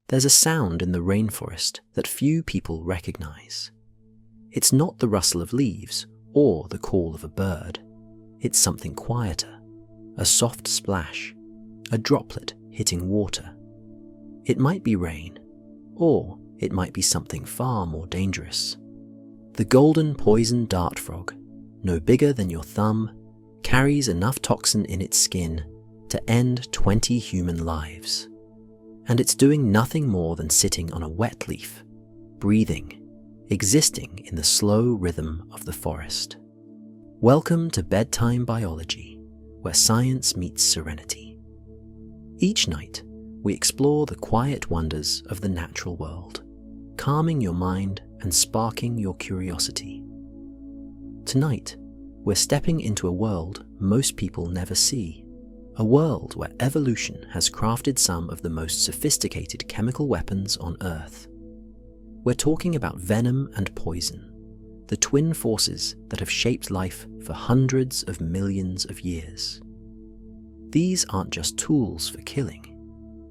There's a sound in the rainforest that few people recognize. It's not the rustle of leaves or the call of a bird. It's something quieter, a soft splash, a droplet hitting water. It might be rain, or it might be something far more dangerous. The golden poison dart frog, no bigger than your thumb, carries enough toxin in its skin to end 20 human lives. And it's doing nothing more than sitting on a wet leaf, breathing, existing in the slow rhythm of the forest. Welcome to Bedtime Biology, where science meets serenity. Each night, we explore the quiet wonders of the natural world, calming your mind and sparking your curiosity. Tonight, we're stepping into a world most people never see, a world where evolution has crafted some of the most sophisticated chemical weapons on Earth. We're talking about venom and poison, the twin forces that have shaped life for hundreds of millions of years. These aren't just tools for killing,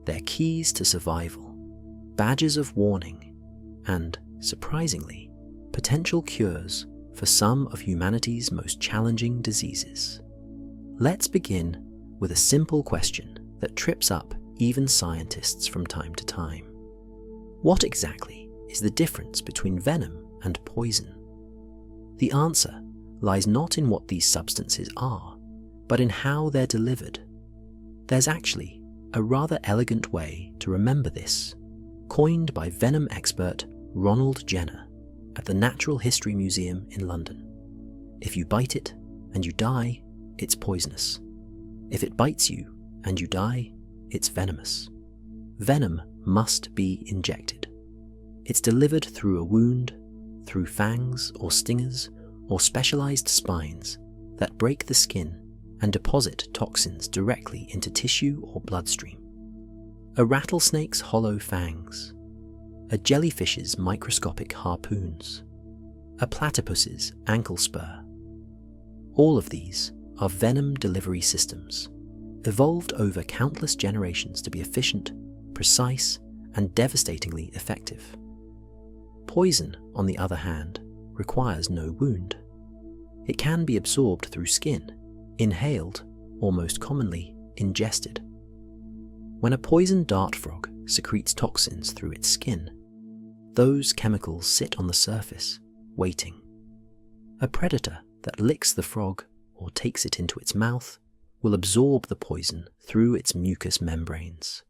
they're keys to survival, badges of warning, and, surprisingly, potential cures for some of humanity's most challenging diseases. Let's begin with a simple question that trips up even scientists from time to time. What exactly is the difference between venom and poison? The answer lies not in what these substances are, but in how they're delivered. There's actually a rather elegant way to remember this, coined by venom expert Ronald Jenner at the Natural History Museum in London. If you bite it and you die, it's poisonous. If it bites you and you die, it's venomous. Venom must be injected. It's delivered through a wound, through fangs or stingers or specialized spines that break the skin and deposit toxins directly into tissue or bloodstream. A rattlesnake's hollow fangs, a jellyfish's microscopic harpoons, a platypus's ankle spur. All of these are venom delivery systems, evolved over countless generations to be efficient, precise, and devastatingly effective. Poison, on the other hand, requires no wound. It can be absorbed through skin, inhaled, or most commonly, ingested. When a poison dart frog secretes toxins through its skin, those chemicals sit on the surface, waiting. A predator that licks the frog or takes it into its mouth will absorb the poison through its mucous membranes.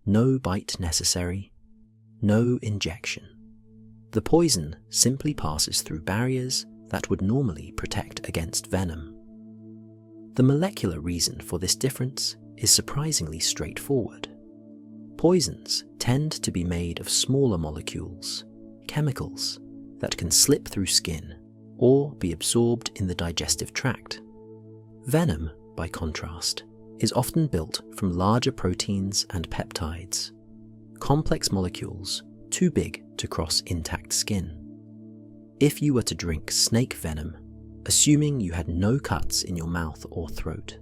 No bite necessary, no injection. The poison simply passes through barriers that would normally protect against venom. The molecular reason for this difference is surprisingly straightforward. Poisons tend to be made of smaller molecules, chemicals, that can slip through skin or be absorbed in the digestive tract. Venom, by contrast, is often built from larger proteins and peptides, complex molecules too big to cross intact skin. If you were to drink snake venom, assuming you had no cuts in your mouth or throat,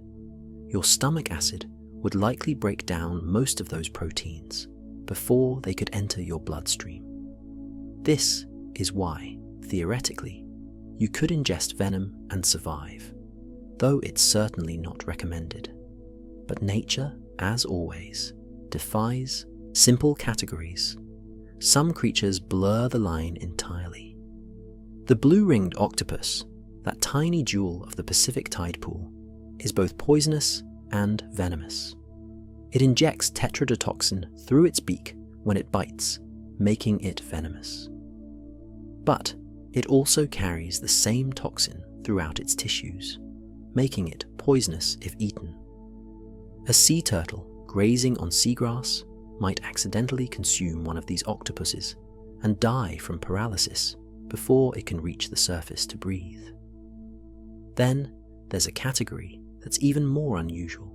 your stomach acid would likely break down most of those proteins before they could enter your bloodstream. This is why, theoretically, you could ingest venom and survive, though it's certainly not recommended. But nature, as always, defies simple categories. Some creatures blur the line entirely. The blue-ringed octopus, that tiny jewel of the Pacific tide pool, is both poisonous and venomous. It injects tetrodotoxin through its beak when it bites, making it venomous. But it also carries the same toxin throughout its tissues, making it poisonous if eaten. A sea turtle grazing on seagrass might accidentally consume one of these octopuses and die from paralysis before it can reach the surface to breathe. Then there's a category that's even more unusual,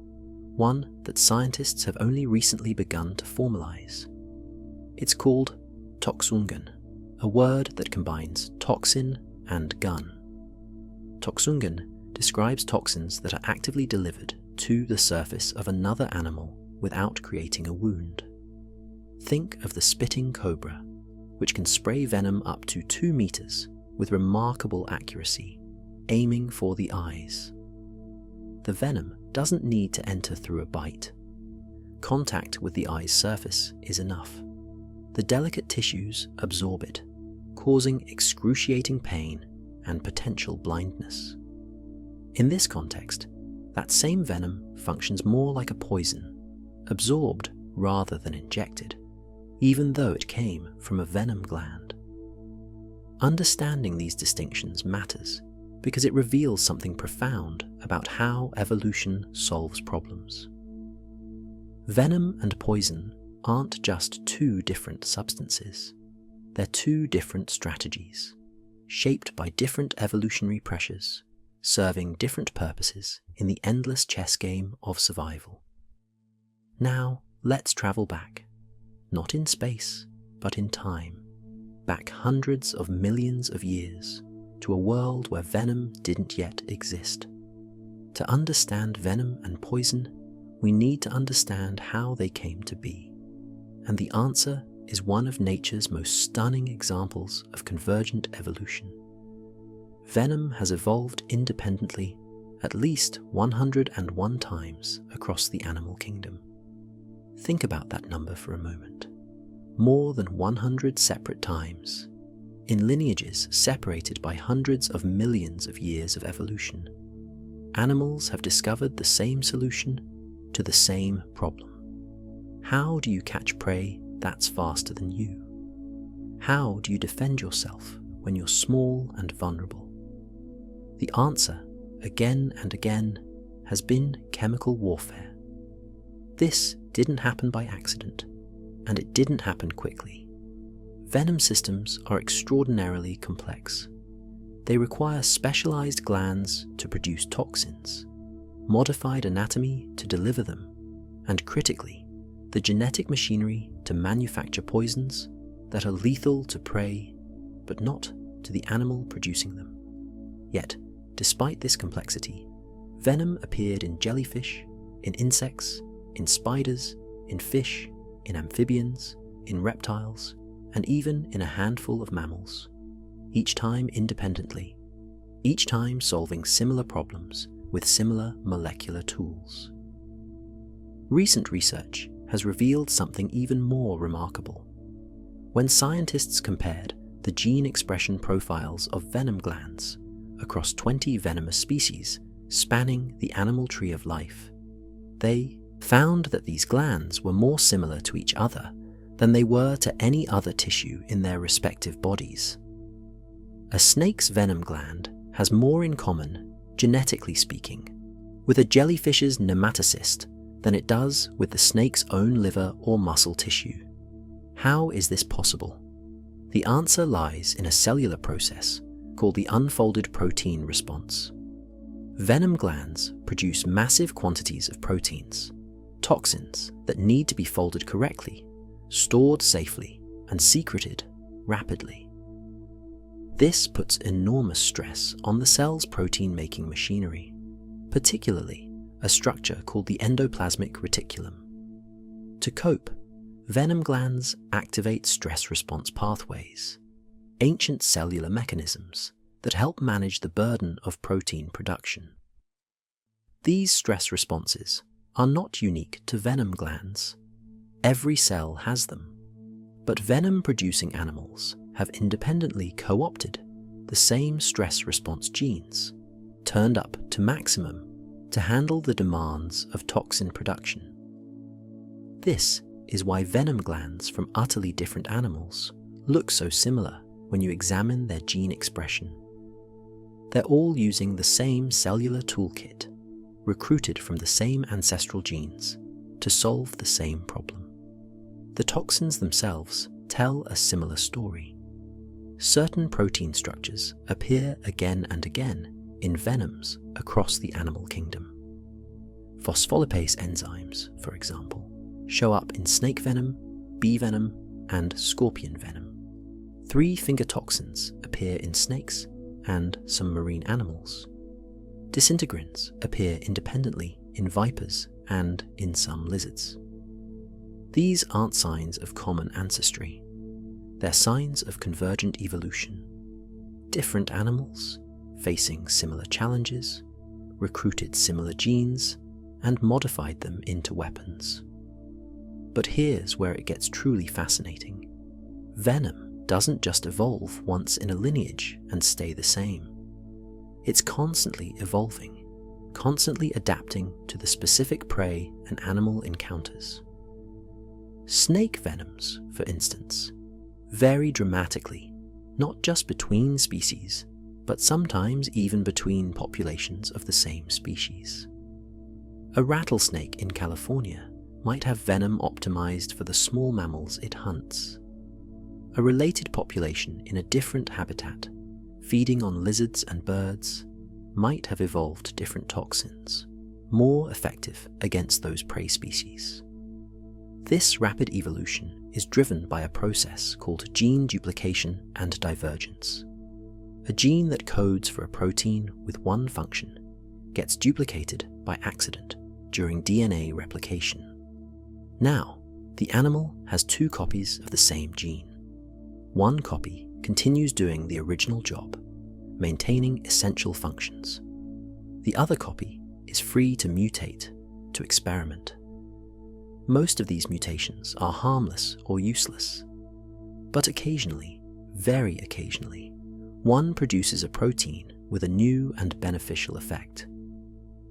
one that scientists have only recently begun to formalize. It's called toxungen, a word that combines toxin and gun. Toxungen describes toxins that are actively delivered to the surface of another animal without creating a wound. Think of the spitting cobra, which can spray venom up to 2 meters with remarkable accuracy, aiming for the eyes. The venom doesn't need to enter through a bite. Contact with the eye's surface is enough. The delicate tissues absorb it, causing excruciating pain and potential blindness. In this context, that same venom functions more like a poison, absorbed rather than injected, even though it came from a venom gland. Understanding these distinctions matters because it reveals something profound about how evolution solves problems. Venom and poison aren't just 2 different substances. They're 2 different strategies, shaped by different evolutionary pressures, serving different purposes in the endless chess game of survival. Now, let's travel back, not in space, but in time, back hundreds of millions of years, to a world where venom didn't yet exist. To understand venom and poison, we need to understand how they came to be. And the answer is one of nature's most stunning examples of convergent evolution. Venom has evolved independently at least 101 times across the animal kingdom. Think about that number for a moment. More than 100 separate times, in lineages separated by hundreds of millions of years of evolution. Animals have discovered the same solution to the same problem. How do you catch prey that's faster than you? How do you defend yourself when you're small and vulnerable? The answer, again and again, has been chemical warfare. This didn't happen by accident, and it didn't happen quickly. Venom systems are extraordinarily complex. They require specialized glands to produce toxins, modified anatomy to deliver them, and critically, the genetic machinery to manufacture poisons that are lethal to prey, but not to the animal producing them. Yet, despite this complexity, venom appeared in jellyfish, in insects, in spiders, in fish, in amphibians, in reptiles, and even in a handful of mammals, each time independently, each time solving similar problems with similar molecular tools. Recent research has revealed something even more remarkable. When scientists compared the gene expression profiles of venom glands across 20 venomous species spanning the animal tree of life, they found that these glands were more similar to each other than they were to any other tissue in their respective bodies. A snake's venom gland has more in common, genetically speaking, with a jellyfish's nematocyst than it does with the snake's own liver or muscle tissue. How is this possible? The answer lies in a cellular process called the unfolded protein response. Venom glands produce massive quantities of proteins, toxins that need to be folded correctly, stored safely, and secreted rapidly. This puts enormous stress on the cell's protein-making machinery, particularly a structure called the endoplasmic reticulum. To cope, venom glands activate stress response pathways, ancient cellular mechanisms that help manage the burden of protein production. These stress responses are not unique to venom glands. Every cell has them. But venom-producing animals have independently co-opted the same stress response genes, turned up to maximum to handle the demands of toxin production. This is why venom glands from utterly different animals look so similar when you examine their gene expression. They're all using the same cellular toolkit, recruited from the same ancestral genes, to solve the same problem. The toxins themselves tell a similar story. Certain protein structures appear again and again in venoms across the animal kingdom. Phospholipase enzymes, for example, show up in snake venom, bee venom, and scorpion venom. 3-finger toxins appear in snakes and some marine animals. Disintegrins appear independently in vipers and in some lizards. These aren't signs of common ancestry. They're signs of convergent evolution. Different animals, facing similar challenges, recruited similar genes, and modified them into weapons. But here's where it gets truly fascinating. Venom doesn't just evolve once in a lineage and stay the same. It's constantly evolving, constantly adapting to the specific prey an animal encounters. Snake venoms, for instance, vary dramatically, not just between species, but sometimes even between populations of the same species. A rattlesnake in California might have venom optimized for the small mammals it hunts. A related population in a different habitat, feeding on lizards and birds, might have evolved different toxins, more effective against those prey species. This rapid evolution is driven by a process called gene duplication and divergence. A gene that codes for a protein with one function gets duplicated by accident during DNA replication. Now, the animal has two copies of the same gene. One copy continues doing the original job, maintaining essential functions. The other copy is free to mutate, to experiment. Most of these mutations are harmless or useless, but occasionally, very occasionally, one produces a protein with a new and beneficial effect.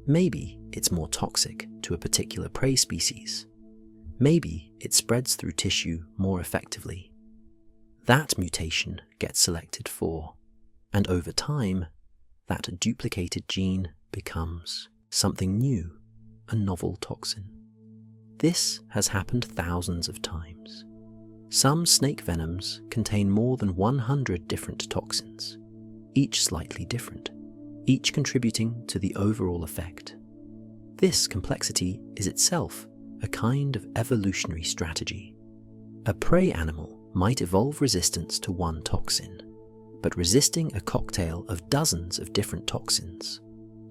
Maybe it's more toxic to a particular prey species. Maybe it spreads through tissue more effectively. That mutation gets selected for, and over time, that duplicated gene becomes something new, a novel toxin. This has happened thousands of times. Some snake venoms contain more than 100 different toxins, each slightly different, each contributing to the overall effect. This complexity is itself a kind of evolutionary strategy. A prey animal might evolve resistance to one toxin, but resisting a cocktail of dozens of different toxins,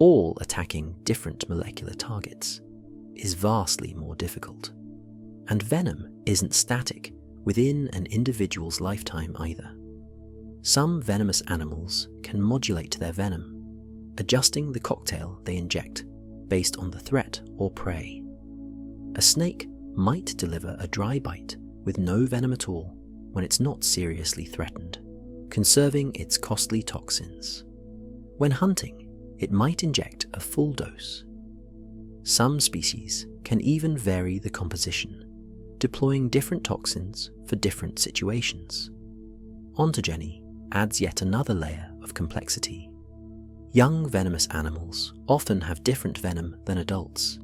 all attacking different molecular targets, is vastly more difficult. And venom isn't static within an individual's lifetime either. Some venomous animals can modulate their venom, adjusting the cocktail they inject based on the threat or prey. A snake might deliver a dry bite with no venom at all when it's not seriously threatened, conserving its costly toxins. When hunting, it might inject a full dose. Some species can even vary the composition, deploying different toxins for different situations. Ontogeny adds yet another layer of complexity. Young venomous animals often have different venom than adults.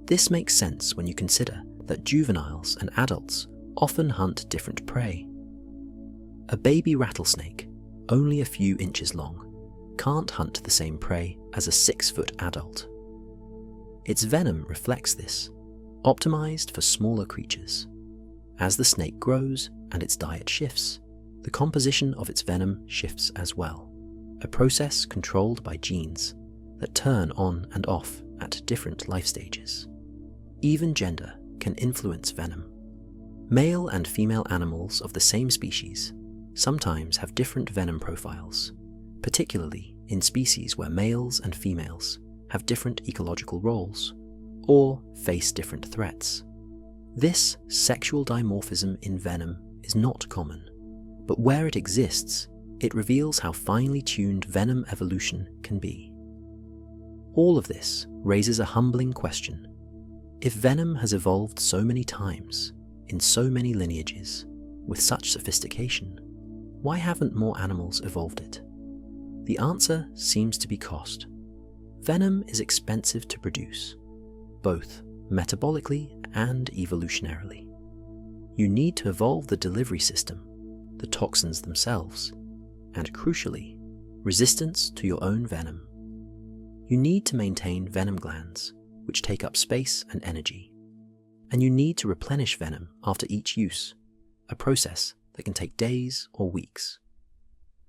This makes sense when you consider that juveniles and adults often hunt different prey. A baby rattlesnake, only a few inches long, can't hunt the same prey as a 6-foot adult. Its venom reflects this, optimized for smaller creatures. As the snake grows and its diet shifts, the composition of its venom shifts as well, a process controlled by genes that turn on and off at different life stages. Even gender can influence venom. Male and female animals of the same species sometimes have different venom profiles, particularly in species where males and females have different ecological roles or face different threats. This sexual dimorphism in venom is not common, but where it exists, it reveals how finely tuned venom evolution can be. All of this raises a humbling question. If venom has evolved so many times, in so many lineages, with such sophistication, why haven't more animals evolved it? The answer seems to be cost. Venom is expensive to produce, both metabolically and evolutionarily. You need to evolve the delivery system, the toxins themselves, and crucially, resistance to your own venom. You need to maintain venom glands, which take up space and energy. And you need to replenish venom after each use, a process that can take days or weeks.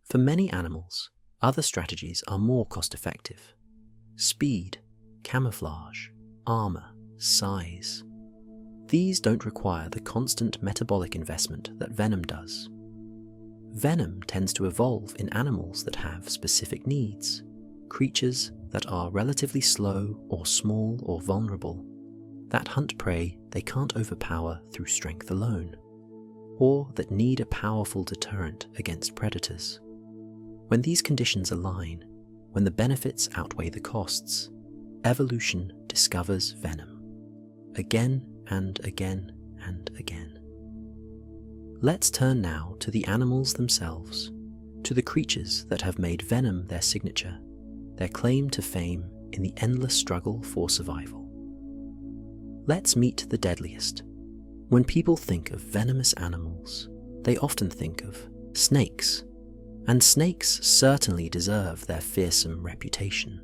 For many animals, other strategies are more cost-effective. Speed, camouflage, armor, size. These don't require the constant metabolic investment that venom does. Venom tends to evolve in animals that have specific needs, creatures that are relatively slow or small or vulnerable, that hunt prey they can't overpower through strength alone, or that need a powerful deterrent against predators. When these conditions align, when the benefits outweigh the costs, evolution discovers venom, again and again and again. Let's turn now to the animals themselves, to the creatures that have made venom their signature, their claim to fame in the endless struggle for survival. Let's meet the deadliest. When people think of venomous animals, they often think of snakes, and snakes certainly deserve their fearsome reputation.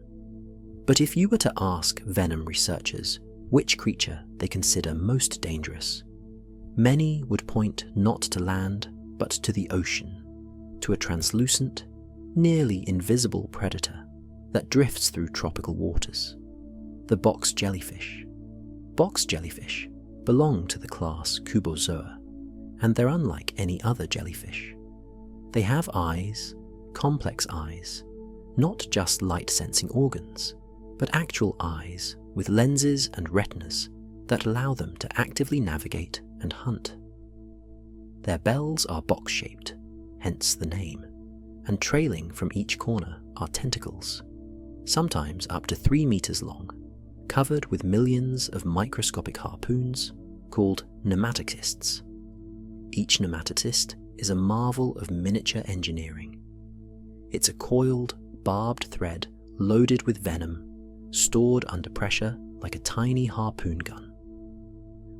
But if you were to ask venom researchers which creature they consider most dangerous, many would point not to land but to the ocean, to a translucent, nearly invisible predator that drifts through tropical waters, the box jellyfish. Box jellyfish belong to the class Cubozoa, and they're unlike any other jellyfish. They have eyes, complex eyes, not just light-sensing organs, but actual eyes with lenses and retinas that allow them to actively navigate and hunt. Their bells are box-shaped, hence the name, and trailing from each corner are tentacles, sometimes up to 3 meters long, covered with millions of microscopic harpoons called nematocysts. Each nematocyst is a marvel of miniature engineering. It's a coiled, barbed thread loaded with venom, stored under pressure like a tiny harpoon gun.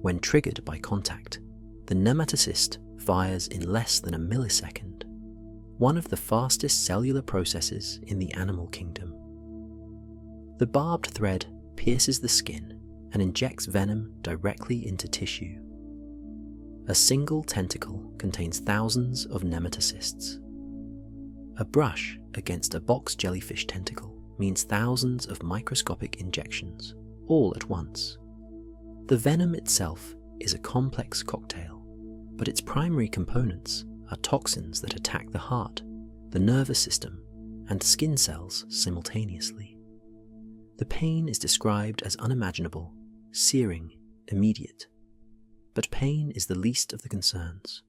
When triggered by contact, the nematocyst fires in less than a millisecond, one of the fastest cellular processes in the animal kingdom. The barbed thread pierces the skin and injects venom directly into tissue. A single tentacle contains thousands of nematocysts. A brush against a box jellyfish tentacle means thousands of microscopic injections, all at once. The venom itself is a complex cocktail, but its primary components are toxins that attack the heart, the nervous system, and skin cells simultaneously. The pain is described as unimaginable, searing, immediate. But pain is the least of the concerns.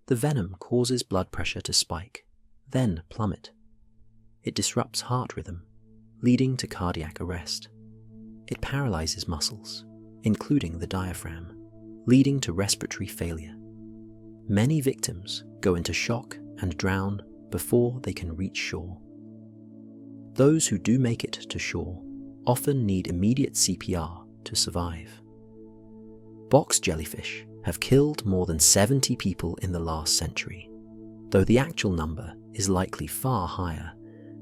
The venom causes blood pressure to spike, then plummet. It disrupts heart rhythm, leading to cardiac arrest. It paralyzes muscles, including the diaphragm, leading to respiratory failure. Many victims go into shock and drown before they can reach shore. Those who do make it to shore often need immediate CPR to survive. Box jellyfish have killed more than 70 people in the last century, though the actual number is likely far higher,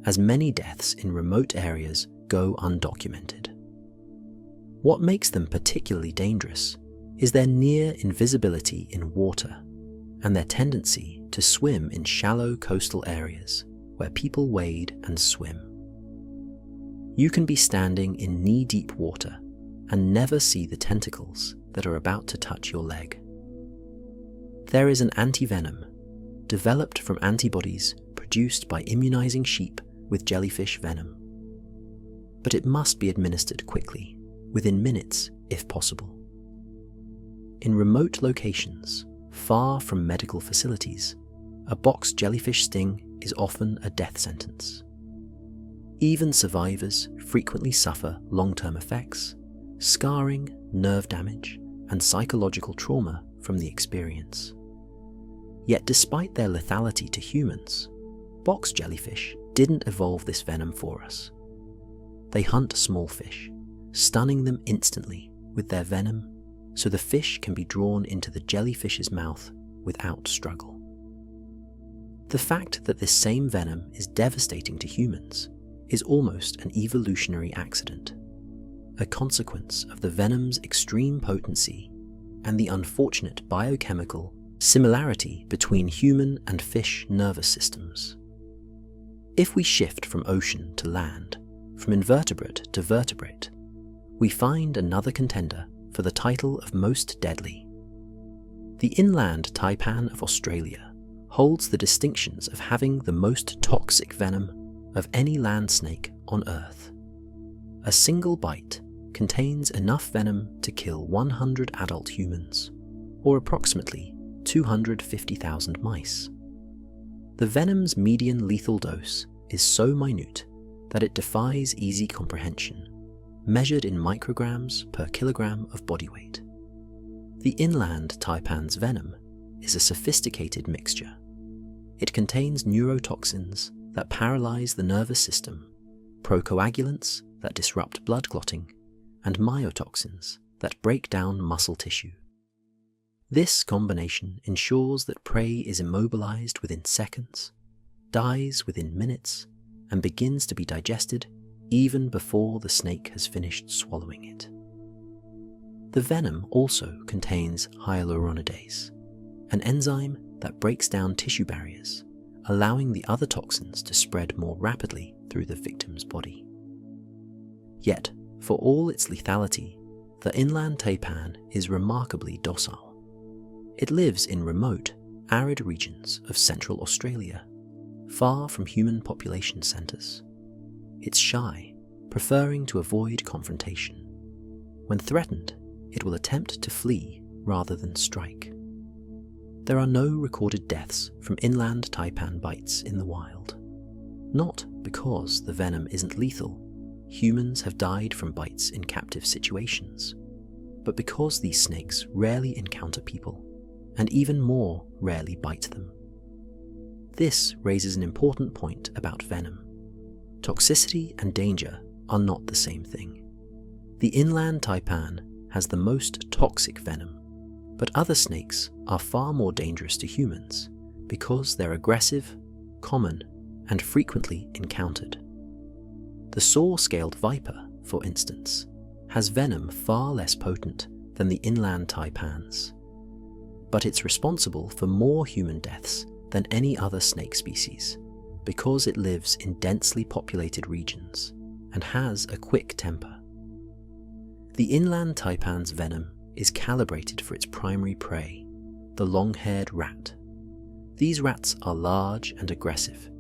as many deaths in remote areas go undocumented. What makes them particularly dangerous is their near invisibility in water and their tendency to swim in shallow coastal areas where people wade and swim. You can be standing in knee-deep water and never see the tentacles that are about to touch your leg. There is an antivenom developed from antibodies produced by immunizing sheep with jellyfish venom. But it must be administered quickly, within minutes if possible. In remote locations, far from medical facilities, a box jellyfish sting is often a death sentence. Even survivors frequently suffer long-term effects, scarring, nerve damage, and psychological trauma from the experience. Yet despite their lethality to humans, box jellyfish didn't evolve this venom for us. They hunt small fish, stunning them instantly with their venom so the fish can be drawn into the jellyfish's mouth without struggle. The fact that this same venom is devastating to humans is almost an evolutionary accident, a consequence of the venom's extreme potency and the unfortunate biochemical similarity between human and fish nervous systems. If we shift from ocean to land, from invertebrate to vertebrate, we find another contender for the title of most deadly. The inland taipan of Australia holds the distinctions of having the most toxic venom of any land snake on Earth. A single bite contains enough venom to kill 100 adult humans, or approximately 250,000 mice. The venom's median lethal dose is so minute that it defies easy comprehension, measured in micrograms per kilogram of body weight. The inland taipan's venom is a sophisticated mixture. It contains neurotoxins that paralyze the nervous system, procoagulants that disrupt blood clotting, and myotoxins that break down muscle tissue. This combination ensures that prey is immobilized within seconds, dies within minutes, and begins to be digested even before the snake has finished swallowing it. The venom also contains hyaluronidase, an enzyme that breaks down tissue barriers, allowing the other toxins to spread more rapidly through the victim's body. Yet, for all its lethality, the inland taipan is remarkably docile. It lives in remote, arid regions of central Australia, far from human population centres. It's shy, preferring to avoid confrontation. When threatened, it will attempt to flee rather than strike. There are no recorded deaths from inland taipan bites in the wild. Not because the venom isn't lethal. Humans have died from bites in captive situations, but because these snakes rarely encounter people, and even more rarely bite them. This raises an important point about venom. Toxicity and danger are not the same thing. The inland taipan has the most toxic venom, but other snakes are far more dangerous to humans because they're aggressive, common, and frequently encountered. The saw-scaled viper, for instance, has venom far less potent than the inland taipans, but it's responsible for more human deaths than any other snake species because it lives in densely populated regions and has a quick temper. The inland taipan's venom is calibrated for its primary prey, the long-haired rat. These rats are large and aggressive,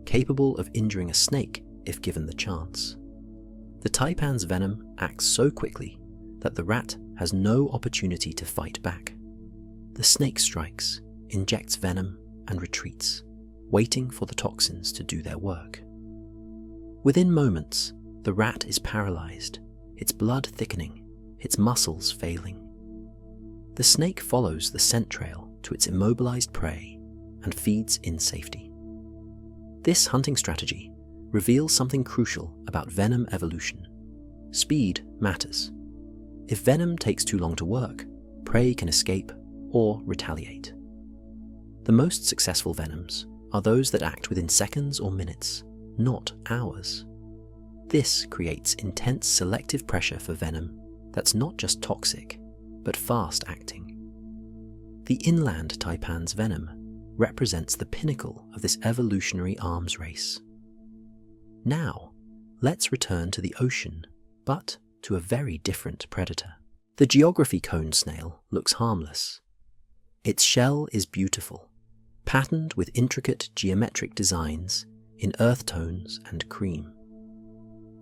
capable of injuring a snake if given the chance. The taipan's venom acts so quickly that the rat has no opportunity to fight back. The snake strikes, injects venom, and retreats, waiting for the toxins to do their work. Within moments, the rat is paralyzed, its blood thickening, its muscles failing. The snake follows the scent trail to its immobilized prey and feeds in safety. This hunting strategy reveals something crucial about venom evolution. Speed matters. If venom takes too long to work, prey can escape or retaliate. The most successful venoms are those that act within seconds or minutes, not hours. This creates intense selective pressure for venom that's not just toxic, but fast-acting. The inland taipan's venom represents the pinnacle of this evolutionary arms race. Now, let's return to the ocean, but to a very different predator. The geography cone snail looks harmless. Its shell is beautiful, patterned with intricate geometric designs in earth tones and cream.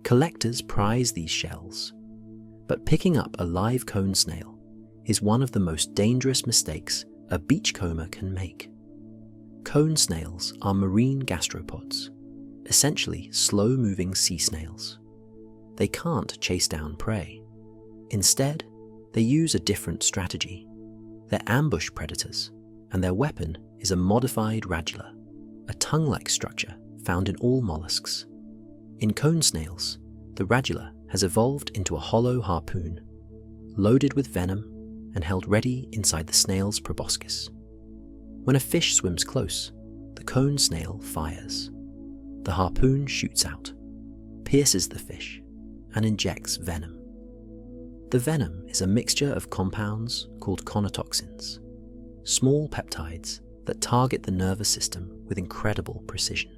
Collectors prize these shells, but picking up a live cone snail is one of the most dangerous mistakes a beachcomber can make. Cone snails are marine gastropods, essentially slow-moving sea snails. They can't chase down prey. Instead, they use a different strategy. They're ambush predators, and their weapon is a modified radula, a tongue-like structure found in all mollusks. In cone snails, the radula has evolved into a hollow harpoon, loaded with venom and held ready inside the snail's proboscis. When a fish swims close, the cone snail fires. The harpoon shoots out, pierces the fish, and injects venom. The venom is a mixture of compounds called conotoxins, small peptides that target the nervous system with incredible precision.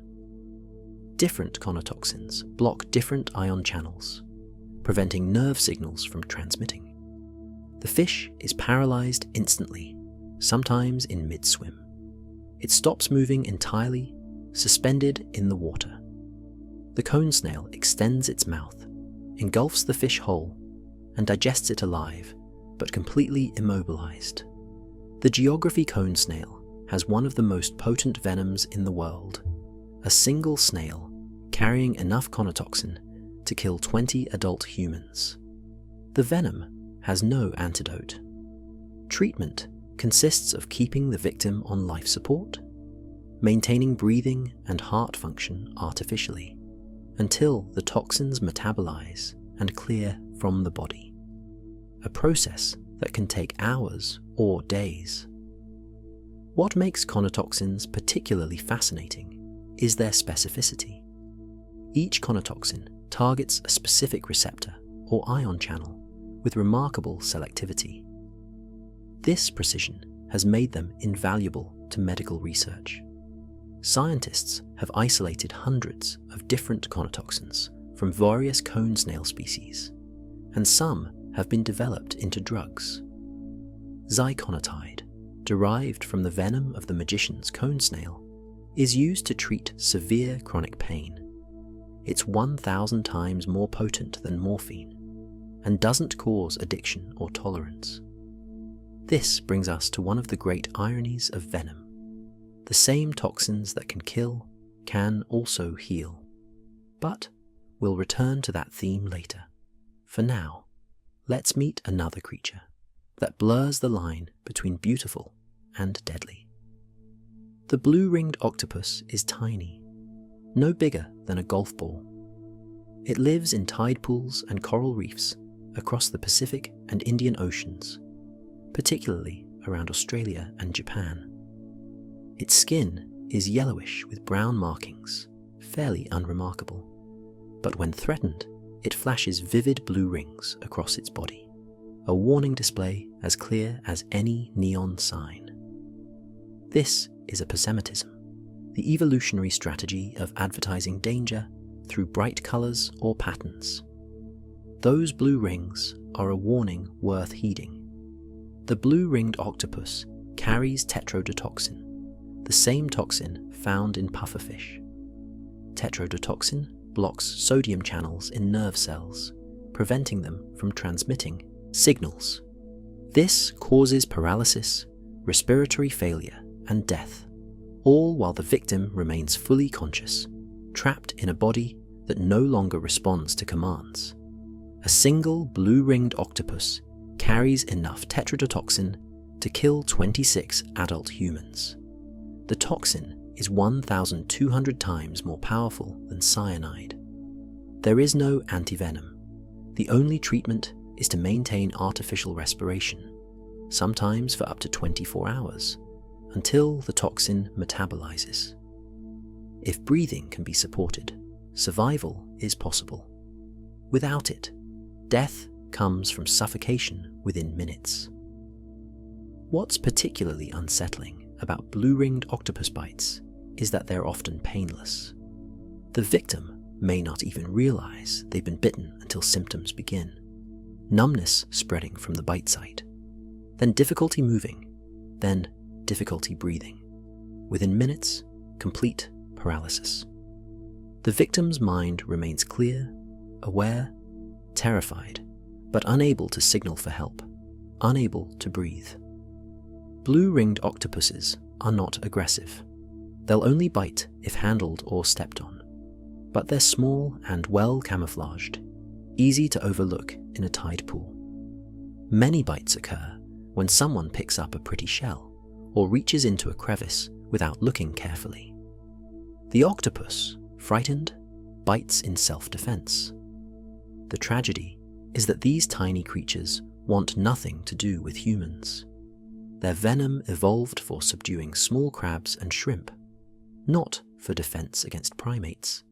Different conotoxins block different ion channels, preventing nerve signals from transmitting. The fish is paralyzed instantly, sometimes in mid-swim. It stops moving entirely, suspended in the water. The cone snail extends its mouth, engulfs the fish whole, and digests it alive, but completely immobilized. The geography cone snail has one of the most potent venoms in the world, a single snail carrying enough conotoxin to kill 20 adult humans. The venom has no antidote. Treatment consists of keeping the victim on life support, maintaining breathing and heart function artificially, until the toxins metabolize and clear from the body, a process that can take hours or days. What makes conotoxins particularly fascinating is their specificity. Each conotoxin targets a specific receptor or ion channel with remarkable selectivity. This precision has made them invaluable to medical research. Scientists have isolated hundreds of different conotoxins from various cone snail species, and some have been developed into drugs. Ziconotide, derived from the venom of the magician's cone snail, is used to treat severe chronic pain. It's 1,000 times more potent than morphine and doesn't cause addiction or tolerance. This brings us to one of the great ironies of venom. The same toxins that can kill can also heal. But we'll return to that theme later. For now, let's meet another creature that blurs the line between beautiful and deadly. The blue-ringed octopus is tiny, no bigger than a golf ball. It lives in tide pools and coral reefs across the Pacific and Indian Oceans, particularly around Australia and Japan. Its skin is yellowish with brown markings, fairly unremarkable. But when threatened, it flashes vivid blue rings across its body, a warning display as clear as any neon sign. This is aposematism, the evolutionary strategy of advertising danger through bright colors or patterns. Those blue rings are a warning worth heeding. The blue-ringed octopus carries tetrodotoxin, the same toxin found in pufferfish. Tetrodotoxin blocks sodium channels in nerve cells, preventing them from transmitting signals. This causes paralysis, respiratory failure, and death, all while the victim remains fully conscious, trapped in a body that no longer responds to commands. A single blue-ringed octopus carries enough tetrodotoxin to kill 26 adult humans. The toxin is 1,200 times more powerful than cyanide. There is no antivenom. The only treatment is to maintain artificial respiration, sometimes for up to 24 hours, until the toxin metabolizes. If breathing can be supported, survival is possible. Without it, death comes from suffocation within minutes. What's particularly unsettling about blue-ringed octopus bites is that they're often painless. The victim may not even realize they've been bitten until symptoms begin. Numbness spreading from the bite site, then difficulty moving, then difficulty breathing. Within minutes, complete paralysis. The victim's mind remains clear, aware, terrified, but unable to signal for help, unable to breathe. Blue-ringed octopuses are not aggressive. They'll only bite if handled or stepped on. But they're small and well camouflaged, easy to overlook in a tide pool. Many bites occur when someone picks up a pretty shell or reaches into a crevice without looking carefully. The octopus, frightened, bites in self-defense. The tragedy is that these tiny creatures want nothing to do with humans. Their venom evolved for subduing small crabs and shrimp, not for defense against primates.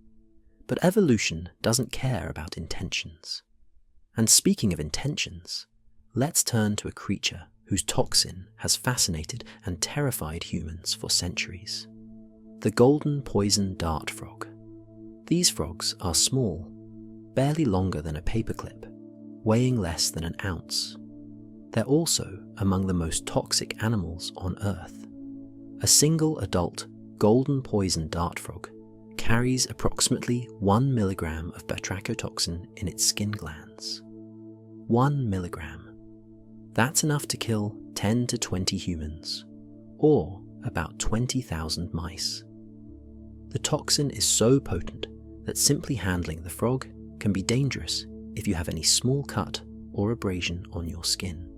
But evolution doesn't care about intentions. And speaking of intentions, let's turn to a creature whose toxin has fascinated and terrified humans for centuries. The golden poison dart frog. These frogs are small, barely longer than a paperclip, weighing less than an ounce. They're also among the most toxic animals on Earth. A single adult golden poison dart frog carries approximately 1 milligram of batrachotoxin in its skin glands. 1 milligram. That's enough to kill 10 to 20 humans, or about 20,000 mice. The toxin is so potent that simply handling the frog can be dangerous if you have any small cut or abrasion on your skin.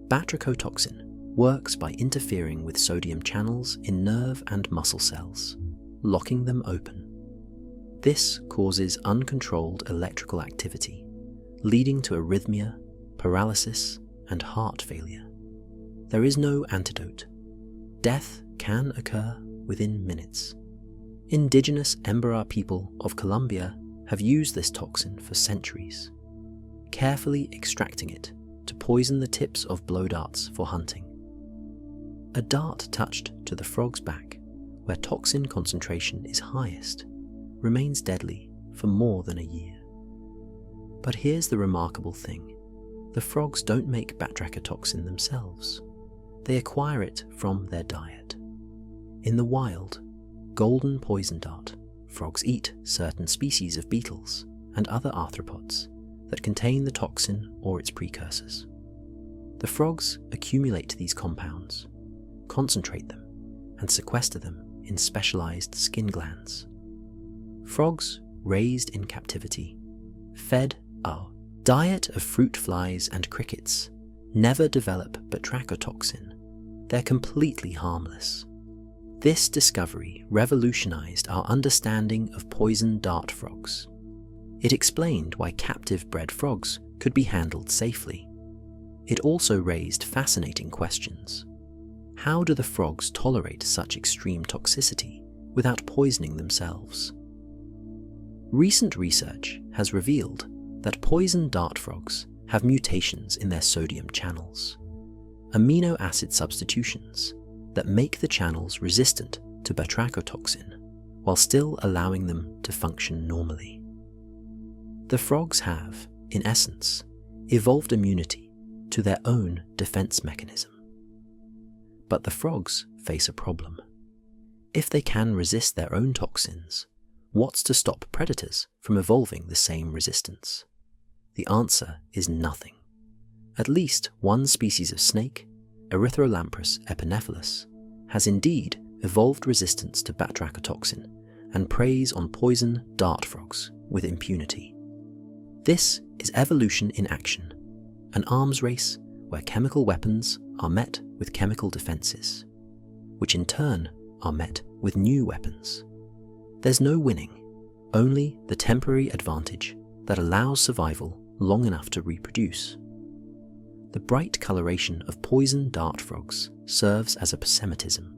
Batrachotoxin works by interfering with sodium channels in nerve and muscle cells, locking them open. This causes uncontrolled electrical activity, leading to arrhythmia, paralysis, and heart failure. There is no antidote. Death can occur within minutes. Indigenous Embera people of Colombia have used this toxin for centuries, carefully extracting it to poison the tips of blow darts for hunting. A dart touched to the frog's back, where toxin concentration is highest, remains deadly for more than a year. But here's the remarkable thing. The frogs don't make batrachotoxin themselves. They acquire it from their diet. In the wild, golden poison dart frogs eat certain species of beetles and other arthropods that contain the toxin or its precursors. The frogs accumulate these compounds, concentrate them, and sequester them in specialized skin glands. Frogs raised in captivity, fed a diet of fruit flies and crickets, never develop batrachotoxin. They're completely harmless. This discovery revolutionized our understanding of poison dart frogs. It explained why captive-bred frogs could be handled safely. It also raised fascinating questions. How do the frogs tolerate such extreme toxicity without poisoning themselves? Recent research has revealed that poison dart frogs have mutations in their sodium channels, amino acid substitutions that make the channels resistant to batrachotoxin while still allowing them to function normally. The frogs have, in essence, evolved immunity to their own defense mechanism. But the frogs face a problem. If they can resist their own toxins, what's to stop predators from evolving the same resistance? The answer is nothing. At least one species of snake, Erythrolamprus epinephalus, has indeed evolved resistance to batrachotoxin and preys on poison dart frogs with impunity. This is evolution in action, an arms race where chemical weapons are met with chemical defenses, which in turn are met with new weapons. There's no winning, only the temporary advantage that allows survival long enough to reproduce. The bright coloration of poison dart frogs serves as a proselytism,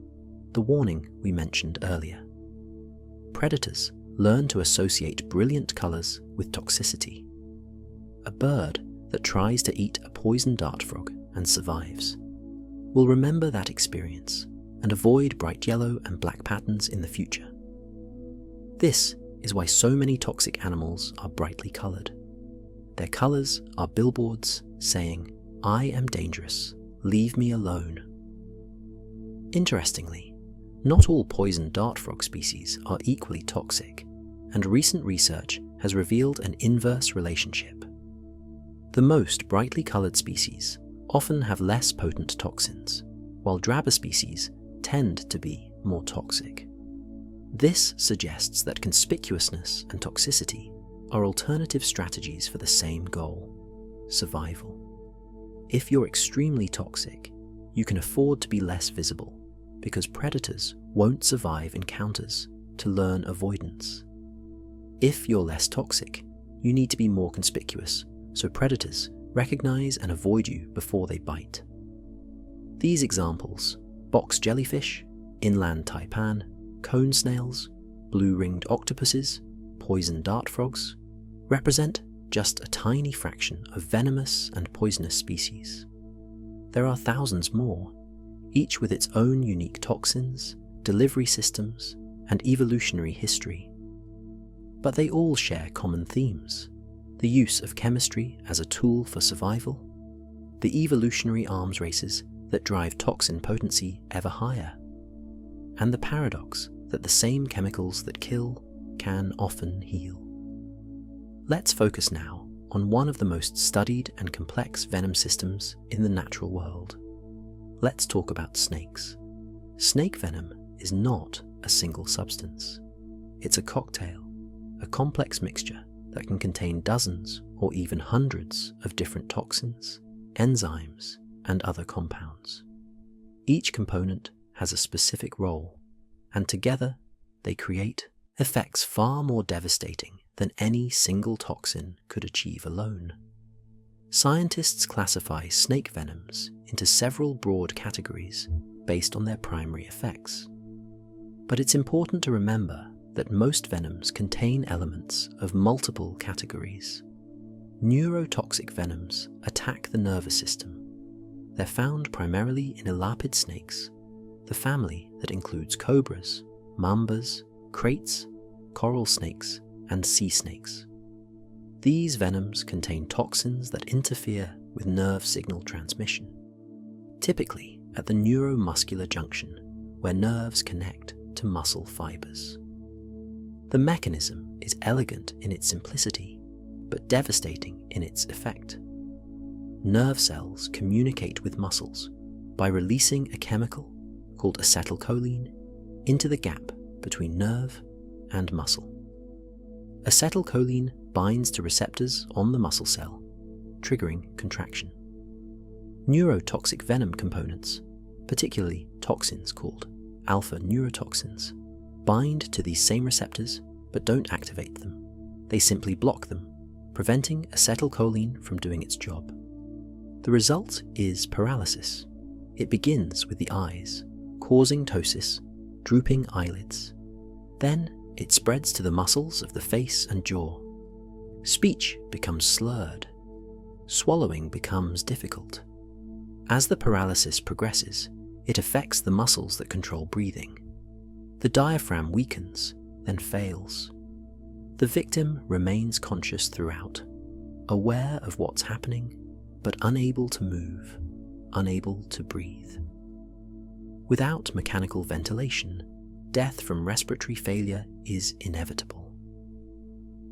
the warning we mentioned earlier. Predators learn to associate brilliant colors with toxicity. A bird that tries to eat a poison dart frog and survives will remember that experience and avoid bright yellow and black patterns in the future. This is why so many toxic animals are brightly colored. Their colors are billboards saying, "I am dangerous, leave me alone." Interestingly, not all poison dart frog species are equally toxic, and recent research has revealed an inverse relationship. The most brightly colored species often have less potent toxins, while drabber species tend to be more toxic. This suggests that conspicuousness and toxicity are alternative strategies for the same goal: survival. If you're extremely toxic, you can afford to be less visible because predators won't survive encounters to learn avoidance. If you're less toxic, you need to be more conspicuous so predators recognize and avoid you before they bite. These examples, box jellyfish, inland taipan, cone snails, blue-ringed octopuses, poison dart frogs, represent just a tiny fraction of venomous and poisonous species. There are thousands more, each with its own unique toxins, delivery systems, and evolutionary history. But they all share common themes: the use of chemistry as a tool for survival, the evolutionary arms races that drive toxin potency ever higher, and the paradox that the same chemicals that kill can often heal. Let's focus now on one of the most studied and complex venom systems in the natural world. Let's talk about snakes. Snake venom is not a single substance. It's a cocktail, a complex mixture that can contain dozens or even hundreds of different toxins, enzymes, and other compounds. Each component has a specific role, and together they create effects far more devastating than any single toxin could achieve alone. Scientists classify snake venoms into several broad categories based on their primary effects. But it's important to remember that most venoms contain elements of multiple categories. Neurotoxic venoms attack the nervous system. They're found primarily in elapid snakes, the family that includes cobras, mambas, kraits, coral snakes, and sea snakes. These venoms contain toxins that interfere with nerve signal transmission, typically at the neuromuscular junction where nerves connect to muscle fibers. The mechanism is elegant in its simplicity, but devastating in its effect. Nerve cells communicate with muscles by releasing a chemical called acetylcholine into the gap between nerve and muscle. Acetylcholine binds to receptors on the muscle cell, triggering contraction. Neurotoxic venom components, particularly toxins called alpha neurotoxins, bind to these same receptors but don't activate them. They simply block them, preventing acetylcholine from doing its job. The result is paralysis. It begins with the eyes, causing ptosis, drooping eyelids. Then it spreads to the muscles of the face and jaw. Speech becomes slurred. Swallowing becomes difficult. As the paralysis progresses, it affects the muscles that control breathing. The diaphragm weakens, then fails. The victim remains conscious throughout, aware of what's happening, but unable to move, unable to breathe. Without mechanical ventilation, death from respiratory failure is inevitable.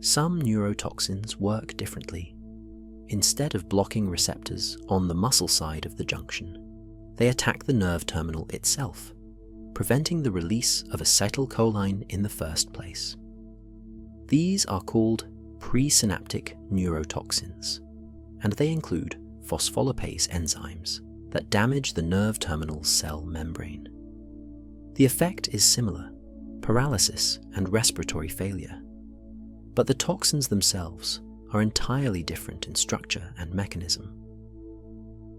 Some neurotoxins work differently. Instead of blocking receptors on the muscle side of the junction, they attack the nerve terminal itself, preventing the release of acetylcholine in the first place. These are called presynaptic neurotoxins, and they include phospholipase enzymes that damage the nerve terminal's cell membrane. The effect is similar, paralysis and respiratory failure, but the toxins themselves are entirely different in structure and mechanism.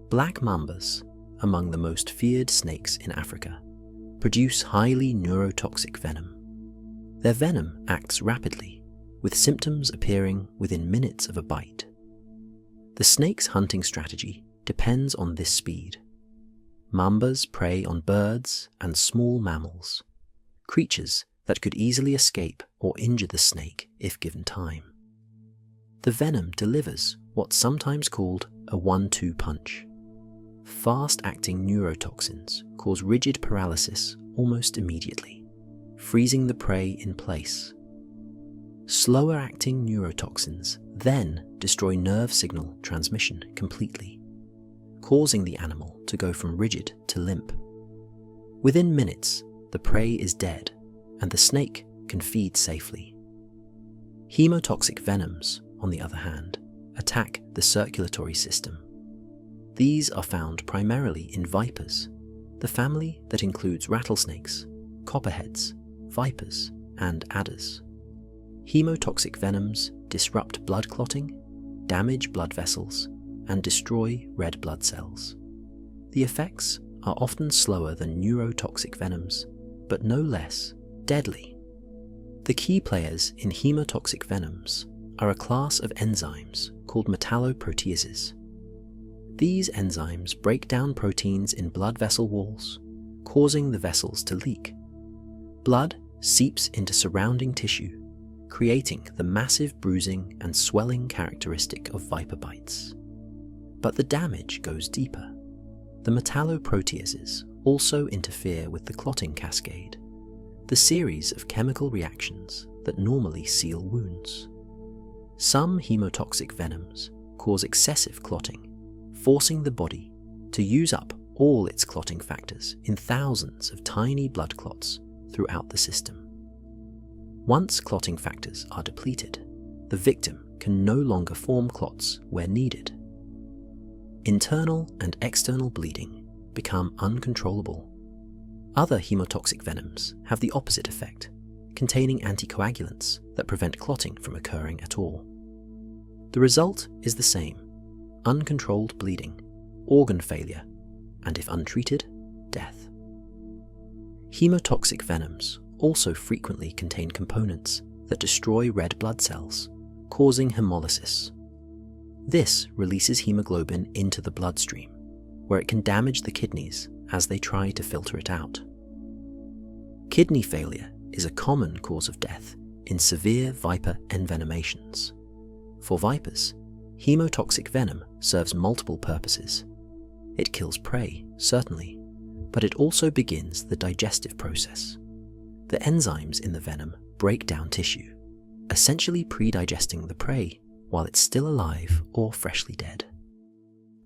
Black mambas, among the most feared snakes in Africa, produce highly neurotoxic venom. Their venom acts rapidly, with symptoms appearing within minutes of a bite. The snake's hunting strategy depends on this speed. Mambas prey on birds and small mammals, creatures that could easily escape or injure the snake if given time. The venom delivers what's sometimes called a 1-2 punch. Fast-acting neurotoxins cause rigid paralysis almost immediately, freezing the prey in place. Slower-acting neurotoxins then destroy nerve signal transmission completely, causing the animal to go from rigid to limp. Within minutes, the prey is dead, and the snake can feed safely. Hemotoxic venoms, on the other hand, attack the circulatory system. These are found primarily in vipers, the family that includes rattlesnakes, copperheads, vipers, and adders. Hemotoxic venoms disrupt blood clotting, damage blood vessels, and destroy red blood cells. The effects are often slower than neurotoxic venoms, but no less deadly. The key players in hemotoxic venoms are a class of enzymes called metalloproteases. These enzymes break down proteins in blood vessel walls, causing the vessels to leak. Blood seeps into surrounding tissue, creating the massive bruising and swelling characteristic of viper bites. But the damage goes deeper. The metalloproteases also interfere with the clotting cascade, the series of chemical reactions that normally seal wounds. Some hemotoxic venoms cause excessive clotting, forcing the body to use up all its clotting factors in thousands of tiny blood clots throughout the system. Once clotting factors are depleted, the victim can no longer form clots where needed. Internal and external bleeding become uncontrollable. Other hemotoxic venoms have the opposite effect, containing anticoagulants that prevent clotting from occurring at all. The result is the same: uncontrolled bleeding, organ failure, and if untreated, death. Hemotoxic venoms also frequently contain components that destroy red blood cells, causing hemolysis. This releases hemoglobin into the bloodstream, where it can damage the kidneys as they try to filter it out. Kidney failure is a common cause of death in severe viper envenomations. For vipers, hemotoxic venom serves multiple purposes. It kills prey, certainly, but it also begins the digestive process. The enzymes in the venom break down tissue, essentially pre-digesting the prey while it's still alive or freshly dead.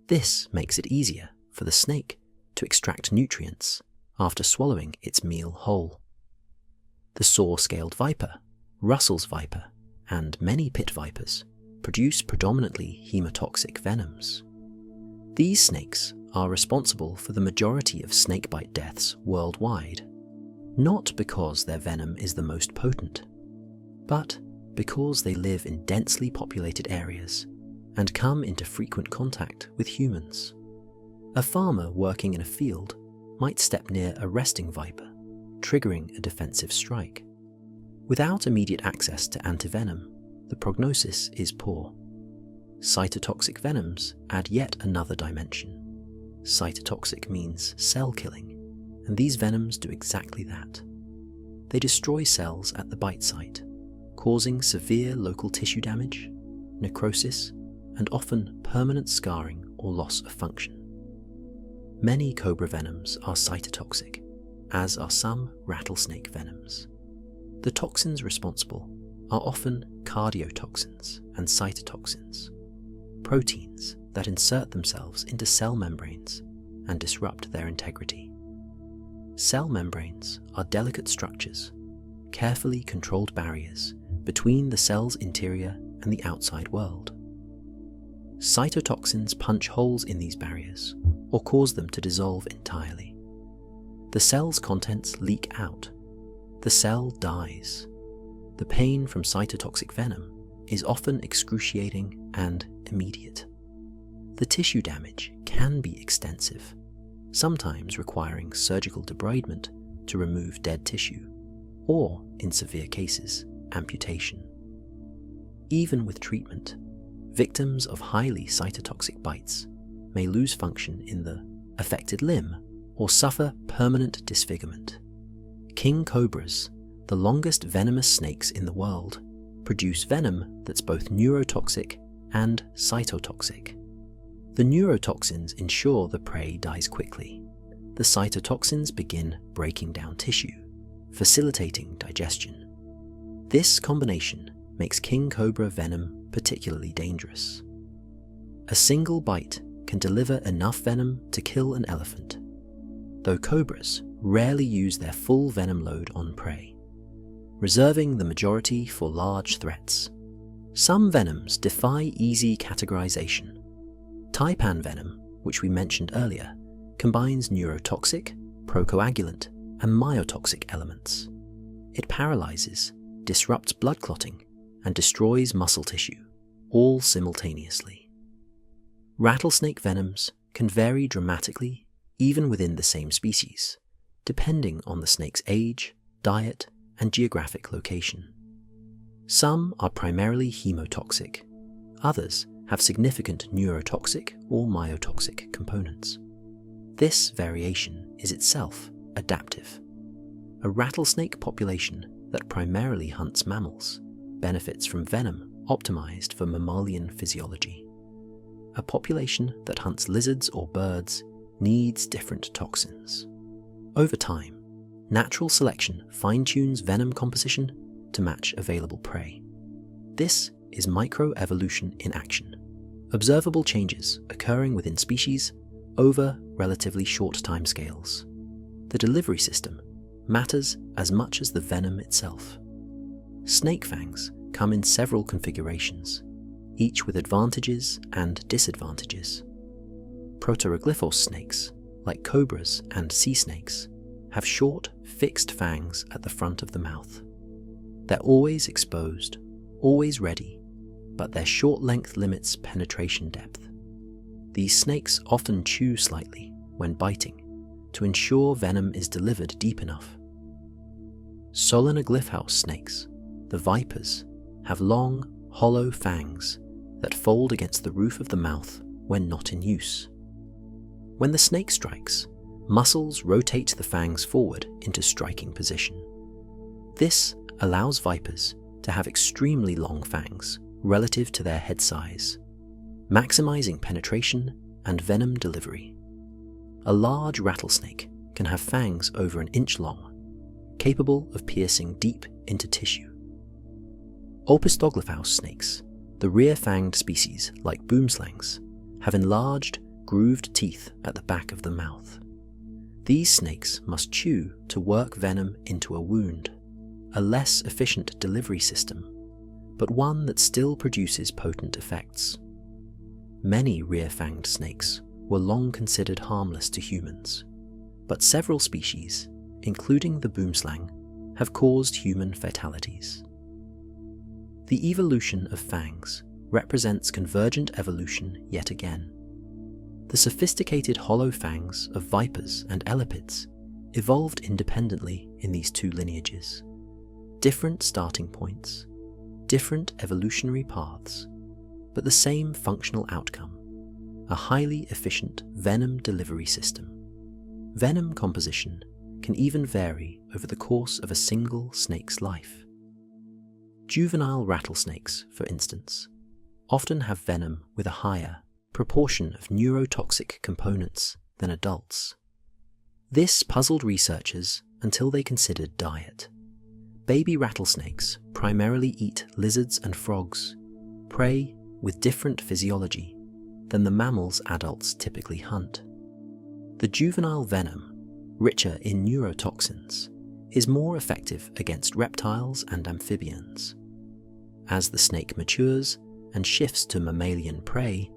This makes it easier for the snake to extract nutrients after swallowing its meal whole. The saw-scaled viper, Russell's viper, and many pit vipers produce predominantly hemotoxic venoms. These snakes are responsible for the majority of snakebite deaths worldwide, not because their venom is the most potent, but because they live in densely populated areas and come into frequent contact with humans. A farmer working in a field might step near a resting viper, triggering a defensive strike. Without immediate access to antivenom, the prognosis is poor. Cytotoxic venoms add yet another dimension. Cytotoxic means cell killing, and these venoms do exactly that. They destroy cells at the bite site, causing severe local tissue damage, necrosis, and often permanent scarring or loss of function. Many cobra venoms are cytotoxic, as are some rattlesnake venoms. The toxins responsible are often cardiotoxins and cytotoxins, proteins that insert themselves into cell membranes and disrupt their integrity. Cell membranes are delicate structures, carefully controlled barriers between the cell's interior and the outside world. Cytotoxins punch holes in these barriers or cause them to dissolve entirely. The cell's contents leak out. The cell dies. The pain from cytotoxic venom is often excruciating and immediate. The tissue damage can be extensive, sometimes requiring surgical debridement to remove dead tissue, or, in severe cases, amputation. Even with treatment, victims of highly cytotoxic bites may lose function in the affected limb or suffer permanent disfigurement. King cobras, the longest venomous snakes in the world, produce venom that's both neurotoxic and cytotoxic. The neurotoxins ensure the prey dies quickly. The cytotoxins begin breaking down tissue, facilitating digestion. This combination makes king cobra venom particularly dangerous. A single bite can deliver enough venom to kill an elephant, though cobras rarely use their full venom load on prey, reserving the majority for large threats. Some venoms defy easy categorization. Taipan venom, which we mentioned earlier, combines neurotoxic, procoagulant, and myotoxic elements. It paralyzes, disrupts blood clotting, and destroys muscle tissue, all simultaneously. Rattlesnake venoms can vary dramatically even within the same species, depending on the snake's age, diet, and geographic location. Some are primarily hemotoxic, others have significant neurotoxic or myotoxic components. This variation is itself adaptive. A rattlesnake population that primarily hunts mammals benefits from venom optimized for mammalian physiology. a population that hunts lizards or birds needs different toxins. Over time, natural selection fine-tunes venom composition to match available prey. This is microevolution in action, observable changes occurring within species over relatively short timescales. The delivery system matters as much as the venom itself. Snake fangs come in several configurations, each with advantages and disadvantages. Proteroglyphos snakes, like cobras and sea snakes, have short, fixed fangs at the front of the mouth. They're always exposed, always ready, but their short length limits penetration depth. These snakes often chew slightly when biting to ensure venom is delivered deep enough. Solenoglyphos snakes, the vipers, have long, hollow fangs that fold against the roof of the mouth when not in use. When the snake strikes, muscles rotate the fangs forward into striking position. This allows vipers to have extremely long fangs relative to their head size, maximizing penetration and venom delivery. A large rattlesnake can have fangs over an inch long, capable of piercing deep into tissue. Opistoglyphos snakes, the rear-fanged species like boomslangs, have enlarged, grooved teeth at the back of the mouth. These snakes must chew to work venom into a wound, a less efficient delivery system, but one that still produces potent effects. Many rear-fanged snakes were long considered harmless to humans, but several species, including the boomslang, have caused human fatalities. The evolution of fangs represents convergent evolution yet again. The sophisticated hollow fangs of vipers and elapids evolved independently in these two lineages. Different starting points, different evolutionary paths, but the same functional outcome: a highly efficient venom delivery system. Venom composition can even vary over the course of a single snake's life. Juvenile rattlesnakes, for instance, often have venom with a higher proportion of neurotoxic components than adults. This puzzled researchers until they considered diet. Baby rattlesnakes primarily eat lizards and frogs, prey with different physiology than the mammals adults typically hunt. The juvenile venom, richer in neurotoxins, is more effective against reptiles and amphibians. As the snake matures and shifts to mammalian prey,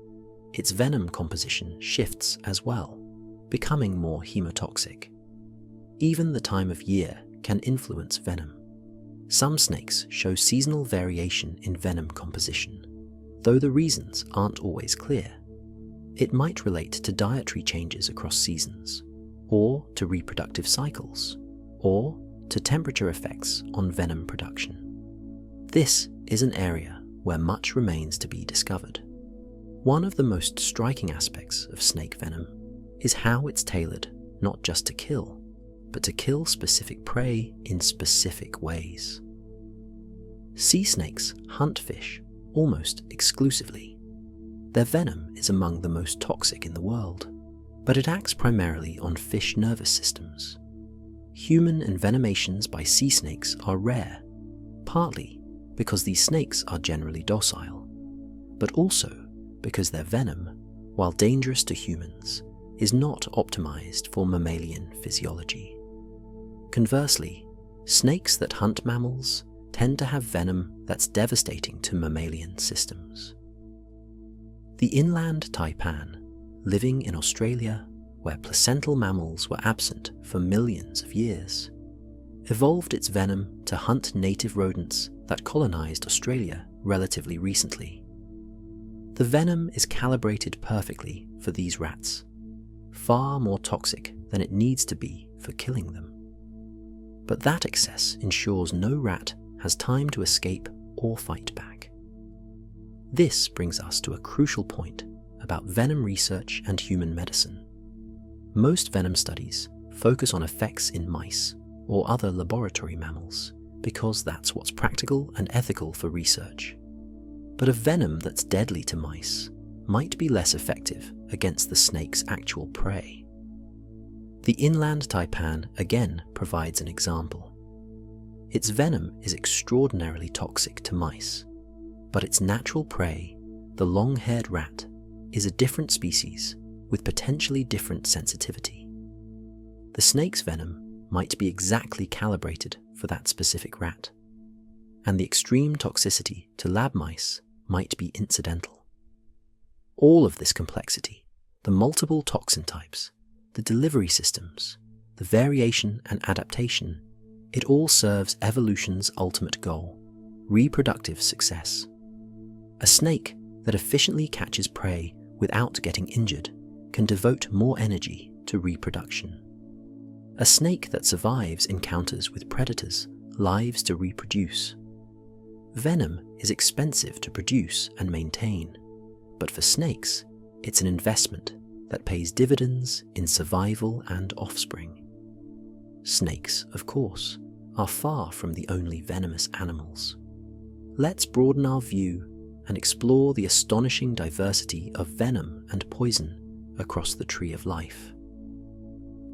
its venom composition shifts as well, becoming more hemotoxic. Even the time of year can influence venom. Some snakes show seasonal variation in venom composition, though the reasons aren't always clear. It might relate to dietary changes across seasons, or to reproductive cycles, or to temperature effects on venom production. This is an area where much remains to be discovered. One of the most striking aspects of snake venom is how it's tailored not just to kill, but to kill specific prey in specific ways. Sea snakes hunt fish almost exclusively. Their venom is among the most toxic in the world, but it acts primarily on fish nervous systems. Human envenomations by sea snakes are rare, partly because these snakes are generally docile, but also because their venom, while dangerous to humans, is not optimized for mammalian physiology. Conversely, snakes that hunt mammals tend to have venom that's devastating to mammalian systems. The inland taipan, living in Australia, where placental mammals were absent for millions of years, evolved its venom to hunt native rodents that colonized Australia relatively recently. The venom is calibrated perfectly for these rats, far more toxic than it needs to be for killing them. But that excess ensures no rat has time to escape or fight back. This brings us to a crucial point about venom research and human medicine. Most venom studies focus on effects in mice or other laboratory mammals because that's what's practical and ethical for research. But a venom that's deadly to mice might be less effective against the snake's actual prey. The inland taipan again provides an example. Its venom is extraordinarily toxic to mice, but its natural prey, the long-haired rat, is a different species with potentially different sensitivity. The snake's venom might be exactly calibrated for that specific rat, and the extreme toxicity to lab mice might be incidental. All of this complexity, the multiple toxin types, the delivery systems, the variation and adaptation, it all serves evolution's ultimate goal, reproductive success. A snake that efficiently catches prey without getting injured can devote more energy to reproduction. A snake that survives encounters with predators lives to reproduce. Venom is expensive to produce and maintain, but for snakes, it's an investment that pays dividends in survival and offspring. Snakes, of course, are far from the only venomous animals. Let's broaden our view and explore the astonishing diversity of venom and poison across the tree of life.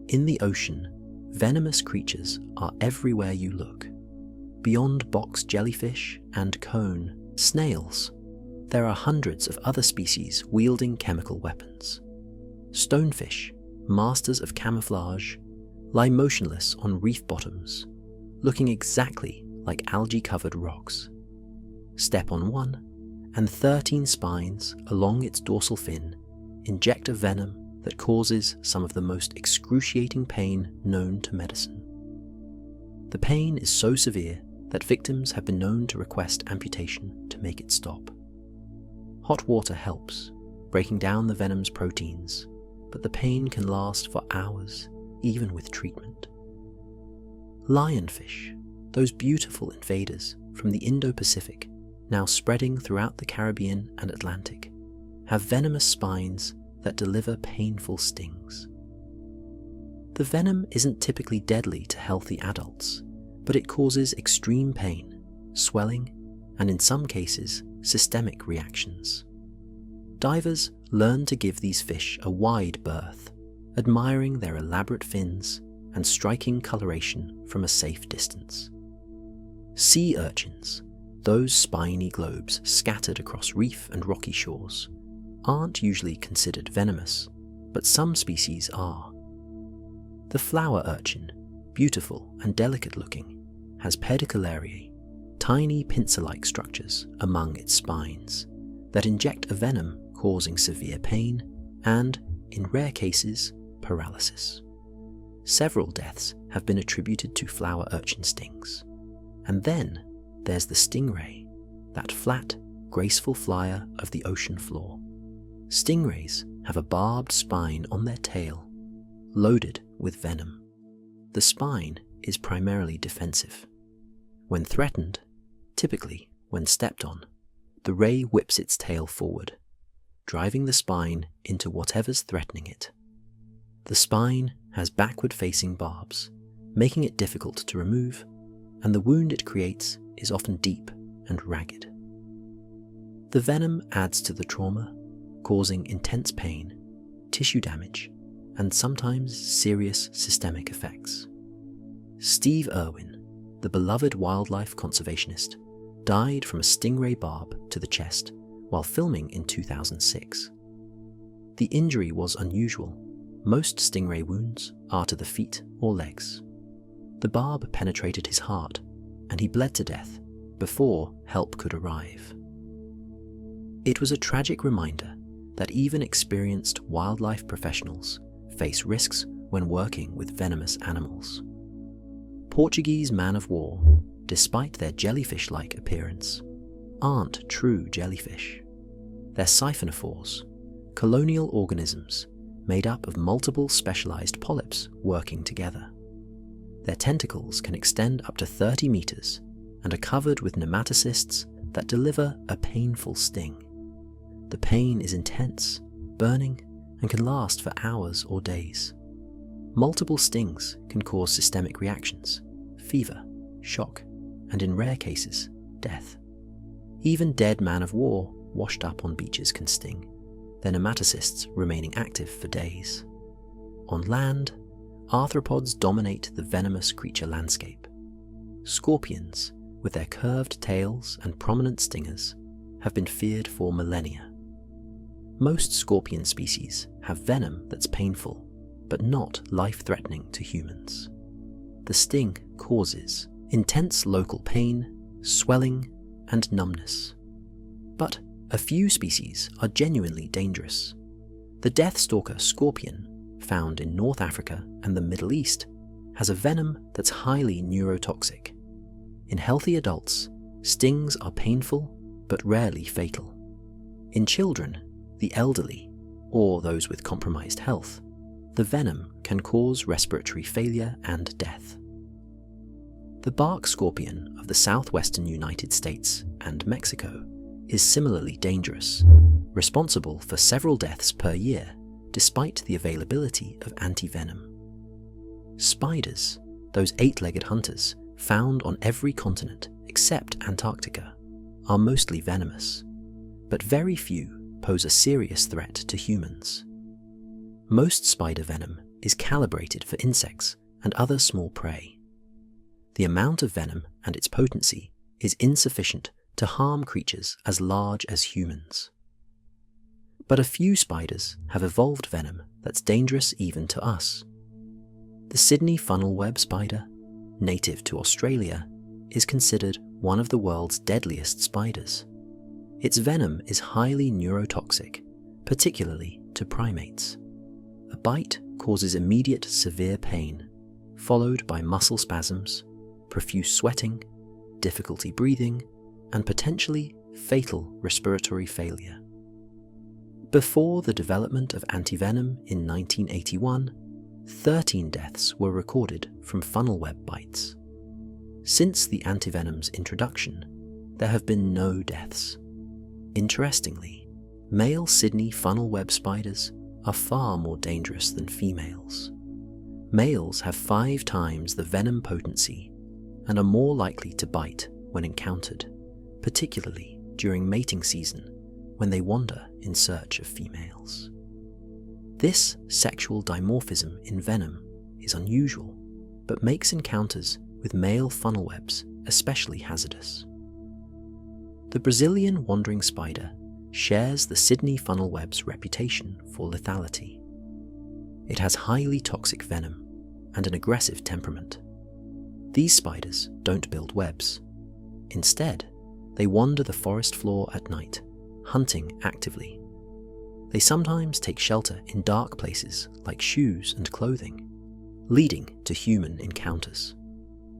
In the ocean, venomous creatures are everywhere you look. Beyond box jellyfish and cone snails, there are hundreds of other species wielding chemical weapons. Stonefish, masters of camouflage, lie motionless on reef bottoms, looking exactly like algae-covered rocks. Step on one, and 13 spines along its dorsal fin inject a venom that causes some of the most excruciating pain known to medicine. The pain is so severe that victims have been known to request amputation to make it stop. Hot water helps, breaking down the venom's proteins, but the pain can last for hours, even with treatment. Lionfish, those beautiful invaders from the Indo-Pacific, now spreading throughout the Caribbean and Atlantic, have venomous spines that deliver painful stings. The venom isn't typically deadly to healthy adults, but it causes extreme pain, swelling, and in some cases, systemic reactions. Divers learn to give these fish a wide berth, admiring their elaborate fins and striking coloration from a safe distance. Sea urchins, those spiny globes scattered across reef and rocky shores, aren't usually considered venomous, but some species are. The flower urchin, beautiful and delicate looking, has pedicellariae, tiny pincer-like structures among its spines that inject a venom causing severe pain and, in rare cases, paralysis. Several deaths have been attributed to flower urchin stings. And then there's the stingray, that flat, graceful flyer of the ocean floor. Stingrays have a barbed spine on their tail, loaded with venom. The spine is primarily defensive. When threatened, typically when stepped on, the ray whips its tail forward, driving the spine into whatever's threatening it. The spine has backward-facing barbs, making it difficult to remove, and the wound it creates is often deep and ragged. The venom adds to the trauma, causing intense pain, tissue damage, and sometimes serious systemic effects. Steve Irwin, the beloved wildlife conservationist, died from a stingray barb to the chest while filming in 2006. The injury was unusual. Most stingray wounds are to the feet or legs. The barb penetrated his heart, and he bled to death before help could arrive. It was a tragic reminder that even experienced wildlife professionals face risks when working with venomous animals. Portuguese man-of-war, despite their jellyfish-like appearance, aren't true jellyfish. They're siphonophores, colonial organisms made up of multiple specialized polyps working together. Their tentacles can extend up to 30 meters and are covered with nematocysts that deliver a painful sting. The pain is intense, burning, and can last for hours or days. Multiple stings can cause systemic reactions, fever, shock, and in rare cases, death. Even dead man-of-war washed up on beaches can sting, their nematocysts remaining active for days. On land, arthropods dominate the venomous creature landscape. Scorpions, with their curved tails and prominent stingers, have been feared for millennia. Most scorpion species have venom that's painful, but not life-threatening to humans. The sting causes intense local pain, swelling, and numbness. But a few species are genuinely dangerous. The deathstalker scorpion, found in North Africa and the Middle East, has a venom that's highly neurotoxic. In healthy adults, stings are painful but rarely fatal. In children, the elderly, or those with compromised health, the venom can cause respiratory failure and death. The bark scorpion of the southwestern United States and Mexico is similarly dangerous, responsible for several deaths per year despite the availability of antivenom. Spiders, those eight-legged hunters found on every continent except Antarctica, are mostly venomous, but very few pose a serious threat to humans. Most spider venom is calibrated for insects and other small prey. The amount of venom and its potency is insufficient to harm creatures as large as humans. But a few spiders have evolved venom that's dangerous even to us. The Sydney funnel-web spider, native to Australia, is considered one of the world's deadliest spiders. Its venom is highly neurotoxic, particularly to primates. A bite causes immediate severe pain, followed by muscle spasms, profuse sweating, difficulty breathing, and potentially fatal respiratory failure. Before the development of antivenom in 1981, 13 deaths were recorded from funnel web bites. Since the antivenom's introduction, there have been no deaths. Interestingly, male Sydney funnel web spiders are far more dangerous than females. Males have 5 times the venom potency and are more likely to bite when encountered, particularly during mating season when they wander in search of females. This sexual dimorphism in venom is unusual, but makes encounters with male funnel webs especially hazardous. The Brazilian wandering spider shares the Sydney funnel web's reputation for lethality. It has highly toxic venom and an aggressive temperament. These spiders don't build webs. Instead, they wander the forest floor at night, hunting actively. They sometimes take shelter in dark places like shoes and clothing, leading to human encounters.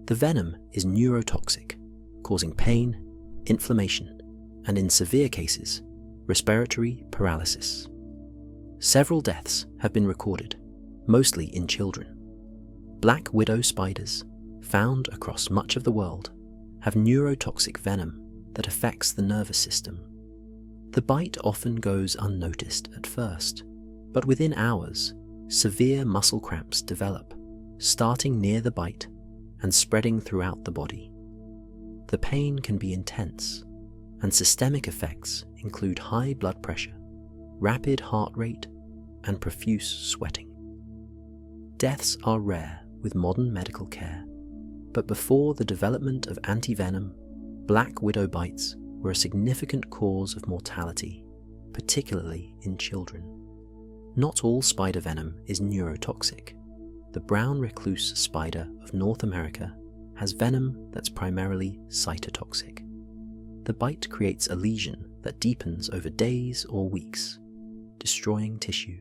The venom is neurotoxic, causing pain, inflammation, and in severe cases, respiratory paralysis. Several deaths have been recorded, mostly in children. Black widow spiders, found across much of the world, have neurotoxic venom that affects the nervous system. The bite often goes unnoticed at first, but within hours, severe muscle cramps develop, starting near the bite and spreading throughout the body. The pain can be intense, and systemic effects include high blood pressure, rapid heart rate, and profuse sweating. Deaths are rare with modern medical care, but before the development of antivenom, black widow bites were a significant cause of mortality, particularly in children. Not all spider venom is neurotoxic. The brown recluse spider of North America has venom that's primarily cytotoxic. The bite creates a lesion that deepens over days or weeks, destroying tissue.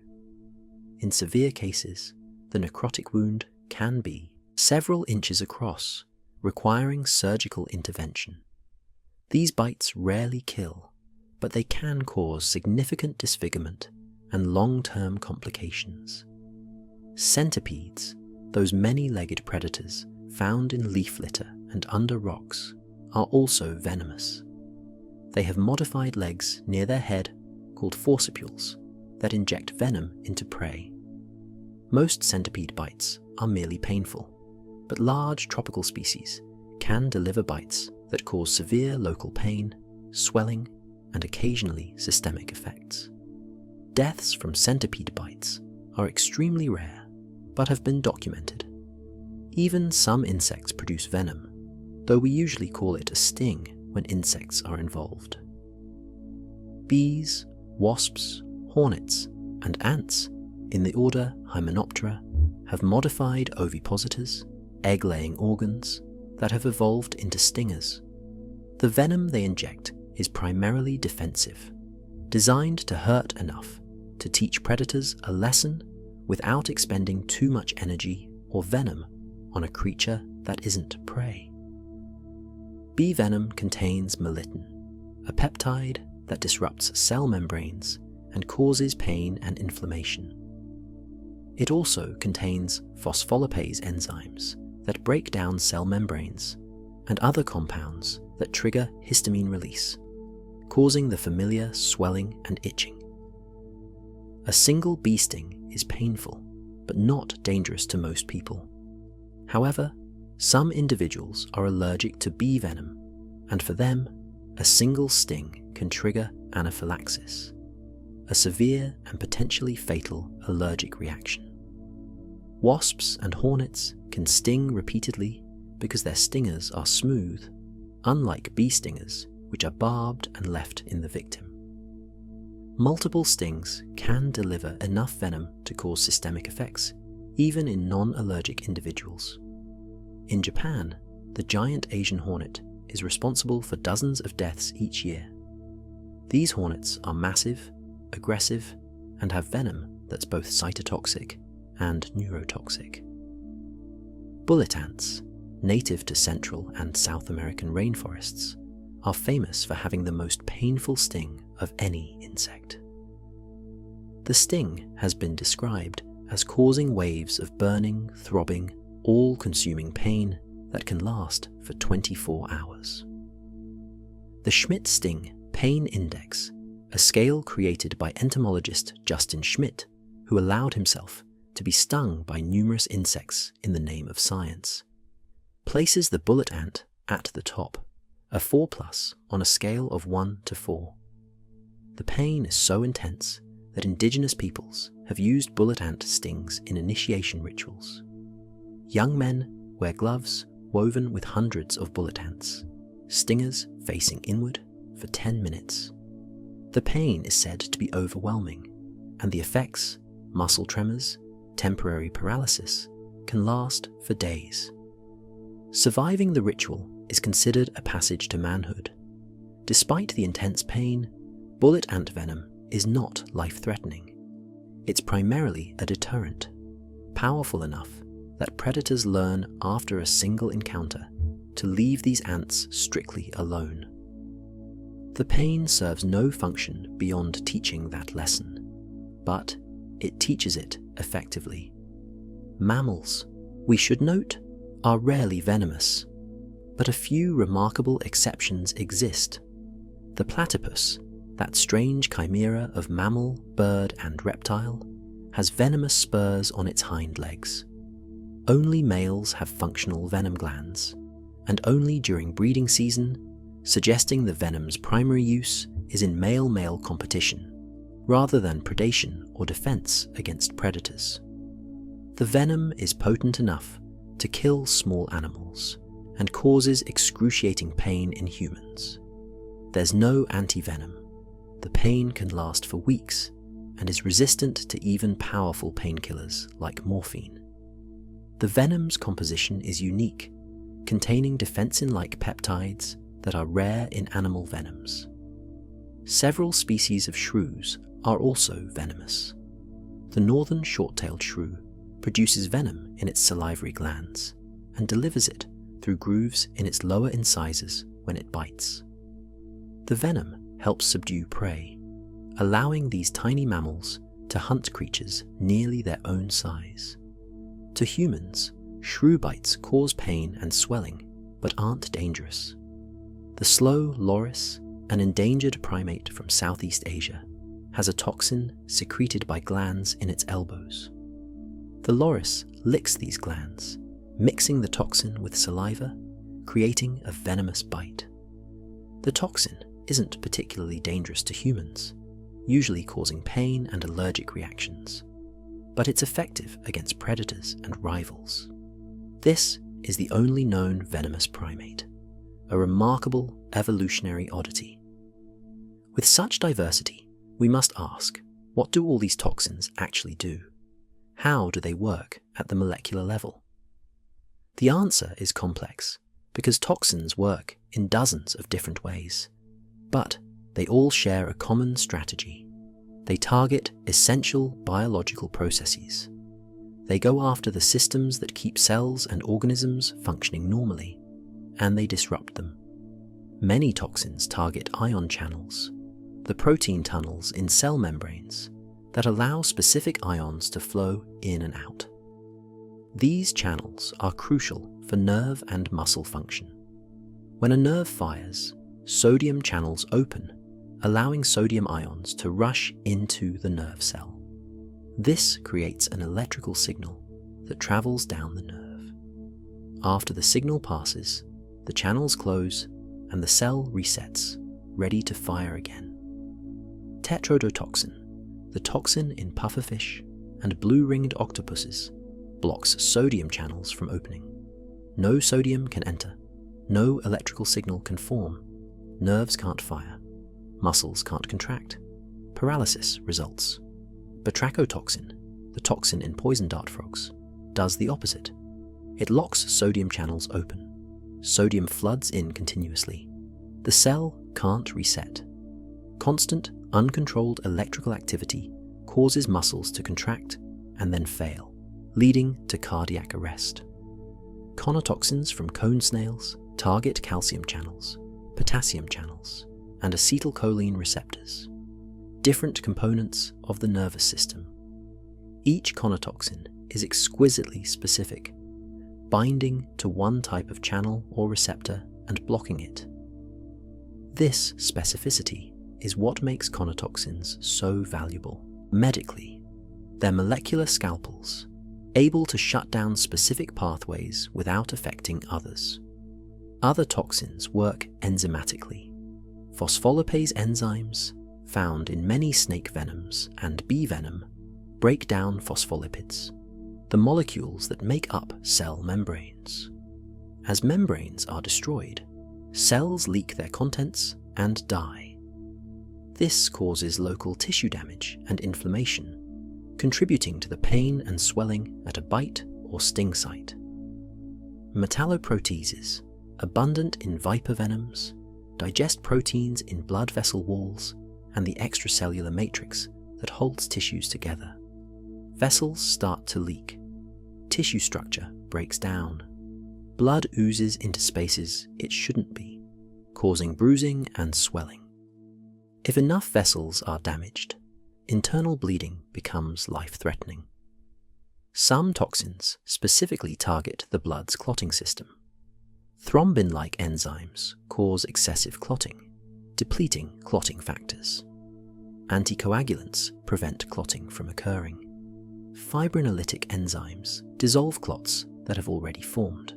In severe cases, the necrotic wound can be several inches across, requiring surgical intervention. These bites rarely kill, but they can cause significant disfigurement and long-term complications. Centipedes, those many-legged predators found in leaf litter and under rocks, are also venomous. They have modified legs near their head called forcipules that inject venom into prey. Most centipede bites are merely painful, but large tropical species can deliver bites that cause severe local pain, swelling, and occasionally systemic effects. Deaths from centipede bites are extremely rare, but have been documented. Even some insects produce venom, though we usually call it a sting when insects are involved. Bees, wasps, hornets, and ants in the order Hymenoptera have modified ovipositors, egg-laying organs, that have evolved into stingers. The venom they inject is primarily defensive, designed to hurt enough to teach predators a lesson without expending too much energy or venom on a creature that isn't prey. Bee venom contains melittin, a peptide that disrupts cell membranes and causes pain and inflammation. It also contains phospholipase enzymes that break down cell membranes and other compounds that trigger histamine release, causing the familiar swelling and itching. A single bee sting is painful, but not dangerous to most people. However, some individuals are allergic to bee venom, and for them, a single sting can trigger anaphylaxis, a severe and potentially fatal allergic reaction. Wasps and hornets can sting repeatedly because their stingers are smooth, unlike bee stingers, which are barbed and left in the victim. Multiple stings can deliver enough venom to cause systemic effects, even in non-allergic individuals. In Japan, the giant Asian hornet is responsible for dozens of deaths each year. These hornets are massive, aggressive, and have venom that's both cytotoxic and neurotoxic. Bullet ants, native to Central and South American rainforests, are famous for having the most painful sting of any insect. The sting has been described as causing waves of burning, throbbing, all-consuming pain that can last for 24 hours. The Schmidt Sting Pain Index, a scale created by entomologist Justin Schmidt, who allowed himself to be stung by numerous insects in the name of science, places the bullet ant at the top, a 4+ on a scale of 1 to 4. The pain is so intense that indigenous peoples have used bullet ant stings in initiation rituals. Young men wear gloves woven with hundreds of bullet ants, stingers facing inward for 10 minutes. The pain is said to be overwhelming, and the effects, muscle tremors, temporary paralysis, can last for days. Surviving the ritual is considered a passage to manhood. Despite the intense pain, bullet ant venom is not life-threatening. It's primarily a deterrent, powerful enough that predators learn after a single encounter to leave these ants strictly alone. The pain serves no function beyond teaching that lesson, but it teaches it effectively. Mammals, we should note, are rarely venomous, but a few remarkable exceptions exist. The platypus, that strange chimera of mammal, bird, and reptile, has venomous spurs on its hind legs. Only males have functional venom glands, and only during breeding season, suggesting the venom's primary use is in male-male competition, rather than predation or defense against predators. The venom is potent enough to kill small animals and causes excruciating pain in humans. There's no anti-venom. The pain can last for weeks and is resistant to even powerful painkillers like morphine. The venom's composition is unique, containing defensin-like peptides that are rare in animal venoms. Several species of shrews are also venomous. The northern short-tailed shrew produces venom in its salivary glands and delivers it through grooves in its lower incisors when it bites. The venom helps subdue prey, allowing these tiny mammals to hunt creatures nearly their own size. To humans, shrew bites cause pain and swelling, but aren't dangerous. The slow loris, an endangered primate from Southeast Asia, has a toxin secreted by glands in its elbows. The loris licks these glands, mixing the toxin with saliva, creating a venomous bite. The toxin isn't particularly dangerous to humans, usually causing pain and allergic reactions, but it's effective against predators and rivals. This is the only known venomous primate, a remarkable evolutionary oddity. With such diversity, we must ask, what do all these toxins actually do? How do they work at the molecular level? The answer is complex, because toxins work in dozens of different ways, but they all share a common strategy. They target essential biological processes. They go after the systems that keep cells and organisms functioning normally, and they disrupt them. Many toxins target ion channels, the protein tunnels in cell membranes that allow specific ions to flow in and out. These channels are crucial for nerve and muscle function. When a nerve fires, sodium channels open, allowing sodium ions to rush into the nerve cell. This creates an electrical signal that travels down the nerve. After the signal passes, the channels close and the cell resets, ready to fire again. Tetrodotoxin, the toxin in pufferfish and blue-ringed octopuses, blocks sodium channels from opening. No sodium can enter, no electrical signal can form, nerves can't fire, muscles can't contract, paralysis results. Batrachotoxin, the toxin in poison dart frogs, does the opposite. It locks sodium channels open. Sodium floods in continuously. The cell can't reset. Constant, uncontrolled electrical activity causes muscles to contract and then fail, leading to cardiac arrest. Conotoxins from cone snails target calcium channels, potassium channels, and acetylcholine receptors, different components of the nervous system. Each conotoxin is exquisitely specific, binding to one type of channel or receptor and blocking it. This specificity is what makes conotoxins so valuable. Medically, they're molecular scalpels, able to shut down specific pathways without affecting others. Other toxins work enzymatically. Phospholipase enzymes, found in many snake venoms and bee venom, break down phospholipids, the molecules that make up cell membranes. As membranes are destroyed, cells leak their contents and die. This causes local tissue damage and inflammation, contributing to the pain and swelling at a bite or sting site. Metalloproteases, abundant in viper venoms, digest proteins in blood vessel walls and the extracellular matrix that holds tissues together. Vessels start to leak. Tissue structure breaks down. Blood oozes into spaces it shouldn't be, causing bruising and swelling. If enough vessels are damaged, internal bleeding becomes life-threatening. Some toxins specifically target the blood's clotting system. Thrombin-like enzymes cause excessive clotting, depleting clotting factors. Anticoagulants prevent clotting from occurring. Fibrinolytic enzymes dissolve clots that have already formed.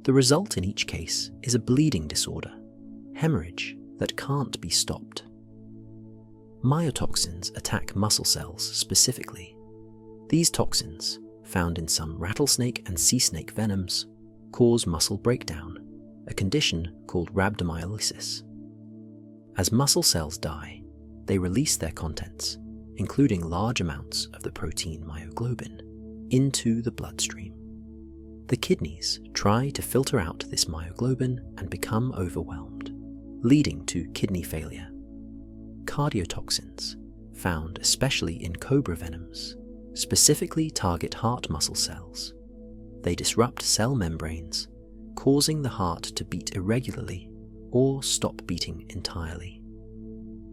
The result in each case is a bleeding disorder, hemorrhage that can't be stopped. Myotoxins attack muscle cells specifically. These toxins, found in some rattlesnake and sea snake venoms, cause muscle breakdown, a condition called rhabdomyolysis. As muscle cells die, they release their contents, including large amounts of the protein myoglobin, into the bloodstream. The kidneys try to filter out this myoglobin and become overwhelmed, leading to kidney failure. Cardiotoxins, found especially in cobra venoms, specifically target heart muscle cells. They disrupt cell membranes, causing the heart to beat irregularly or stop beating entirely.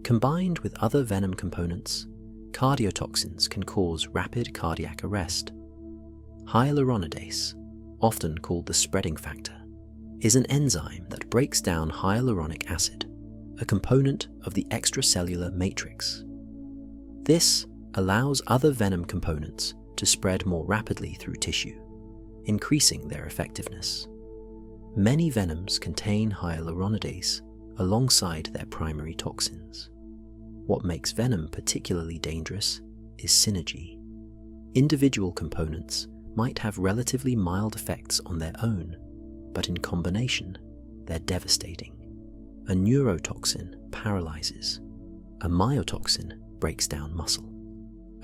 Combined with other venom components, cardiotoxins can cause rapid cardiac arrest. Hyaluronidase, often called the spreading factor, is an enzyme that breaks down hyaluronic acid, a component of the extracellular matrix. This allows other venom components to spread more rapidly through tissue, increasing their effectiveness. Many venoms contain hyaluronidase alongside their primary toxins. What makes venom particularly dangerous is synergy. Individual components might have relatively mild effects on their own, but in combination, they're devastating. A neurotoxin paralyzes. A myotoxin breaks down muscle.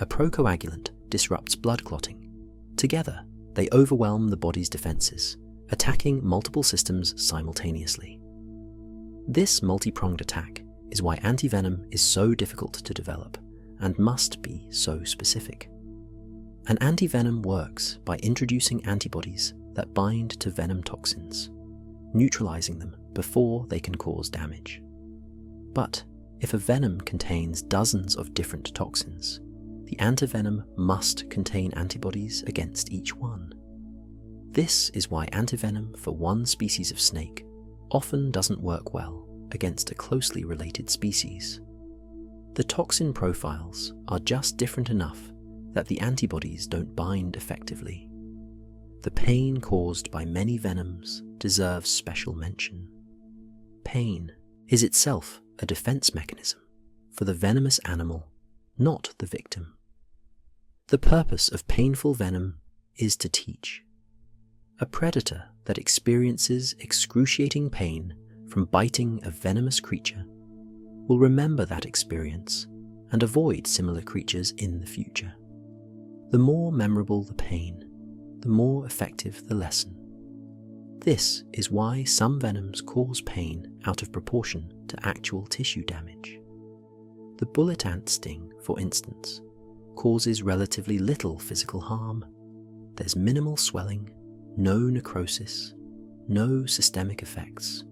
A procoagulant disrupts blood clotting. Together, they overwhelm the body's defenses, attacking multiple systems simultaneously. This multi-pronged attack is why antivenom is so difficult to develop and must be so specific. An antivenom works by introducing antibodies that bind to venom toxins, neutralizing them before they can cause damage. But if a venom contains dozens of different toxins, the antivenom must contain antibodies against each one. This is why antivenom for one species of snake often doesn't work well against a closely related species. The toxin profiles are just different enough that the antibodies don't bind effectively. The pain caused by many venoms deserves special mention. Pain is itself a defense mechanism for the venomous animal, not the victim. The purpose of painful venom is to teach. A predator that experiences excruciating pain from biting a venomous creature will remember that experience and avoid similar creatures in the future. The more memorable the pain, the more effective the lesson. This is why some venoms cause pain out of proportion to actual tissue damage. The bullet ant sting, for instance, causes relatively little physical harm. There's minimal swelling, no necrosis, no systemic effects,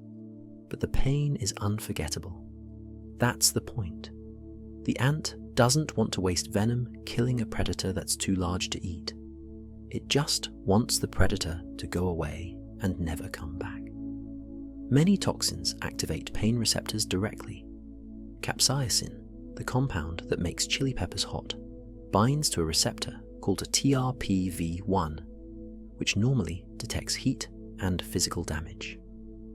but the pain is unforgettable. That's the point. The ant doesn't want to waste venom killing a predator that's too large to eat. It just wants the predator to go away and never come back. Many toxins activate pain receptors directly. Capsaicin, the compound that makes chili peppers hot, binds to a receptor called a TRPV1, which normally detects heat and physical damage.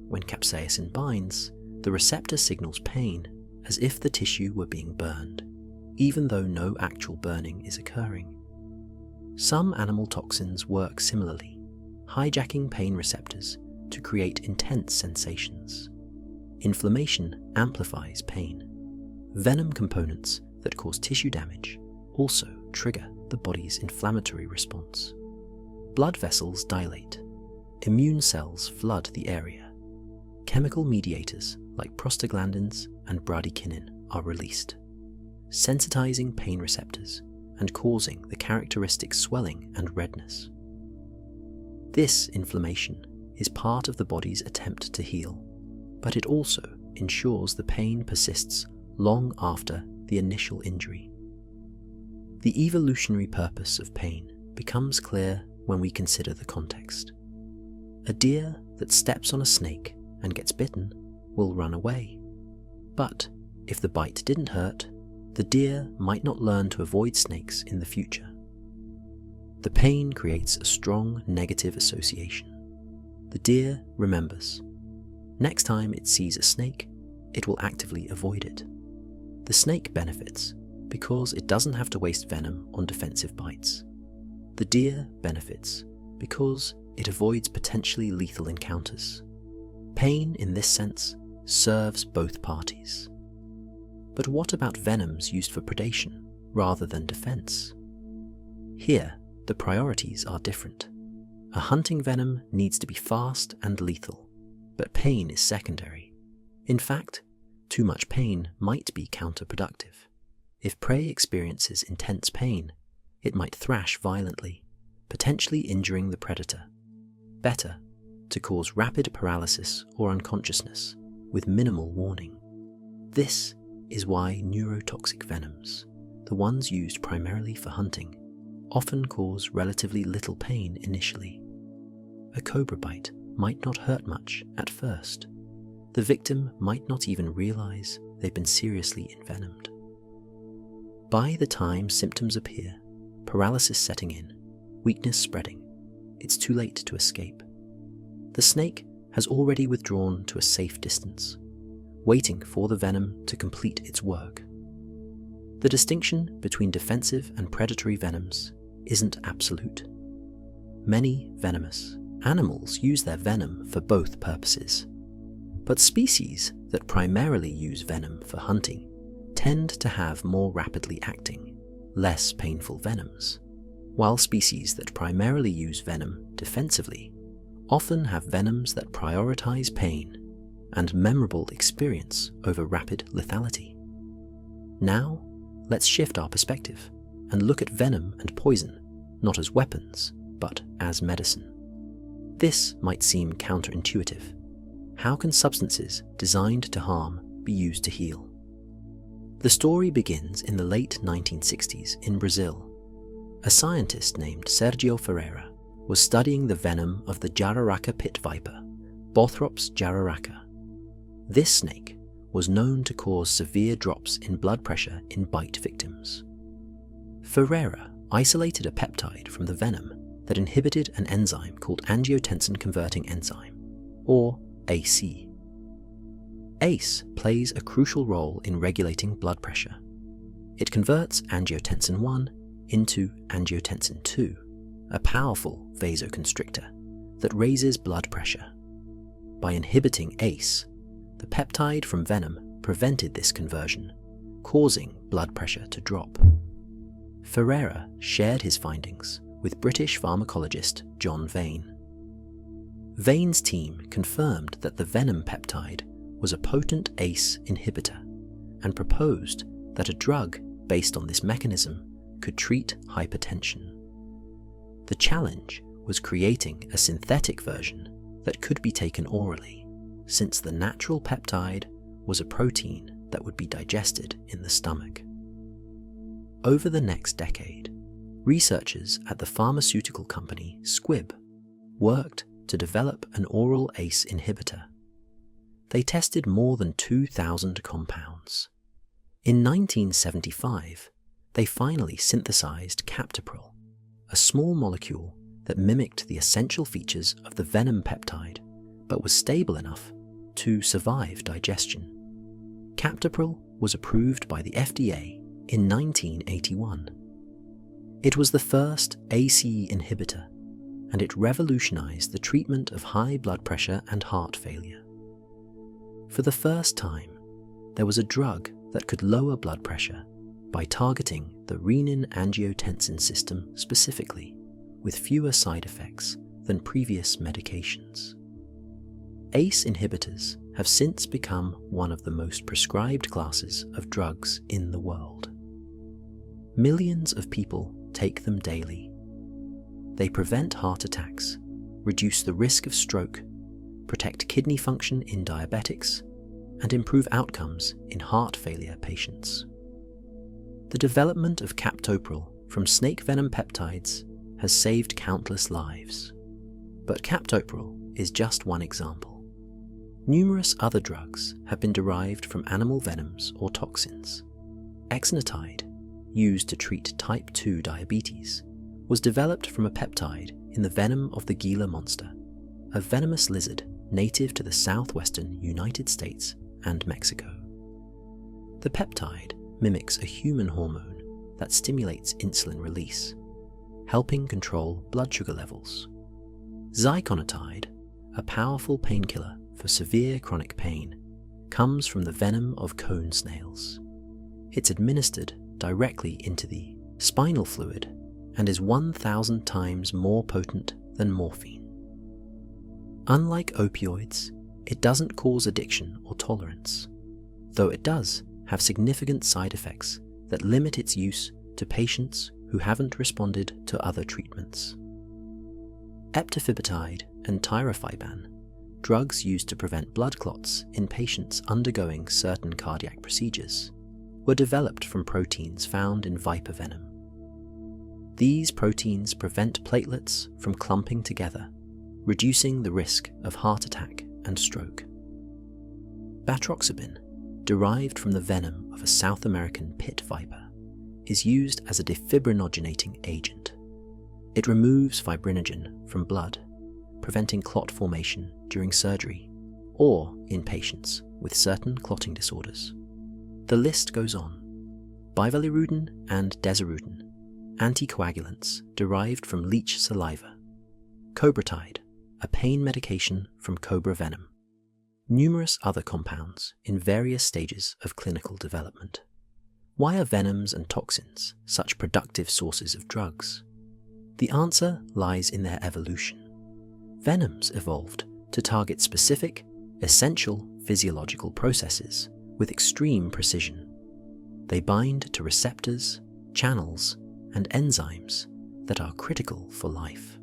When capsaicin binds, the receptor signals pain as if the tissue were being burned, even though no actual burning is occurring. Some animal toxins work similarly, hijacking pain receptors to create intense sensations. Inflammation amplifies pain. Venom components that cause tissue damage also trigger the body's inflammatory response. Blood vessels dilate. Immune cells flood the area. Chemical mediators like prostaglandins and bradykinin are released, sensitizing pain receptors and causing the characteristic swelling and redness. This inflammation is part of the body's attempt to heal, but it also ensures the pain persists long after the initial injury. The evolutionary purpose of pain becomes clear when we consider the context. A deer that steps on a snake and gets bitten will run away. But if the bite didn't hurt, the deer might not learn to avoid snakes in the future. The pain creates a strong negative association. The deer remembers. Next time it sees a snake, it will actively avoid it. The snake benefits because it doesn't have to waste venom on defensive bites. The deer benefits because it avoids potentially lethal encounters. Pain, in this sense, serves both parties. But what about venoms used for predation rather than defense? Here, the priorities are different. A hunting venom needs to be fast and lethal, but pain is secondary. In fact, too much pain might be counterproductive. If prey experiences intense pain, it might thrash violently, potentially injuring the predator. Better to cause rapid paralysis or unconsciousness with minimal warning. This is why neurotoxic venoms, the ones used primarily for hunting, often cause relatively little pain initially. A cobra bite might not hurt much at first. The victim might not even realize they've been seriously envenomed. By the time symptoms appear, paralysis setting in, weakness spreading, it's too late to escape. The snake has already withdrawn to a safe distance, waiting for the venom to complete its work. The distinction between defensive and predatory venoms isn't absolute. Many venomous animals use their venom for both purposes, but species that primarily use venom for hunting tend to have more rapidly acting, less painful venoms, while species that primarily use venom defensively often have venoms that prioritize pain and memorable experience over rapid lethality. Now, let's shift our perspective and look at venom and poison not as weapons, but as medicine. This might seem counterintuitive. How can substances designed to harm be used to heal? The story begins in the late 1960s in Brazil. A scientist named Sergio Ferreira was studying the venom of the jararaca pit viper, Bothrops jararaca. This snake was known to cause severe drops in blood pressure in bite victims. Ferreira isolated a peptide from the venom that inhibited an enzyme called angiotensin-converting enzyme, or AC. ACE plays a crucial role in regulating blood pressure. It converts angiotensin 1 into angiotensin 2, a powerful vasoconstrictor that raises blood pressure. By inhibiting ACE, the peptide from venom prevented this conversion, causing blood pressure to drop. Ferreira shared his findings with British pharmacologist John Vane. Vane's team confirmed that the venom peptide was a potent ACE inhibitor and proposed that a drug based on this mechanism could treat hypertension. The challenge was creating a synthetic version that could be taken orally, since the natural peptide was a protein that would be digested in the stomach. Over the next decade, researchers at the pharmaceutical company Squibb worked to develop an oral ACE inhibitor. They tested more than 2,000 compounds. In 1975, they finally synthesized captopril, a small molecule that mimicked the essential features of the venom peptide but was stable enough to survive digestion. Captopril was approved by the FDA in 1981. It was the first ACE inhibitor, and it revolutionized the treatment of high blood pressure and heart failure. For the first time, there was a drug that could lower blood pressure by targeting the renin-angiotensin system specifically, with fewer side effects than previous medications. ACE inhibitors have since become one of the most prescribed classes of drugs in the world. Millions of people take them daily. They prevent heart attacks, reduce the risk of stroke, protect kidney function in diabetics, and improve outcomes in heart failure patients. The development of captopril from snake venom peptides has saved countless lives. But captopril is just one example. Numerous other drugs have been derived from animal venoms or toxins. Exenatide, used to treat type 2 diabetes, was developed from a peptide in the venom of the Gila monster, a venomous lizard native to the southwestern United States and Mexico. The peptide mimics a human hormone that stimulates insulin release, helping control blood sugar levels. Ziconotide, a powerful painkiller for severe chronic pain, comes from the venom of cone snails. It's administered directly into the spinal fluid and is 1,000 times more potent than morphine. Unlike opioids, it doesn't cause addiction or tolerance, though it does have significant side effects that limit its use to patients who haven't responded to other treatments. Eptifibatide and tirofiban, drugs used to prevent blood clots in patients undergoing certain cardiac procedures, were developed from proteins found in viper venom. These proteins prevent platelets from clumping together, reducing the risk of heart attack and stroke. Batroxabin, derived from the venom of a South American pit viper, is used as a defibrinogenating agent. It removes fibrinogen from blood, preventing clot formation during surgery or in patients with certain clotting disorders. The list goes on. bivalirudin and desirudin, anticoagulants derived from leech saliva, cobratide, a pain medication from cobra venom, numerous other compounds in various stages of clinical development. Why are venoms and toxins such productive sources of drugs? The answer lies in their evolution. Venoms evolved to target specific, essential physiological processes with extreme precision. They bind to receptors, channels, and enzymes that are critical for life.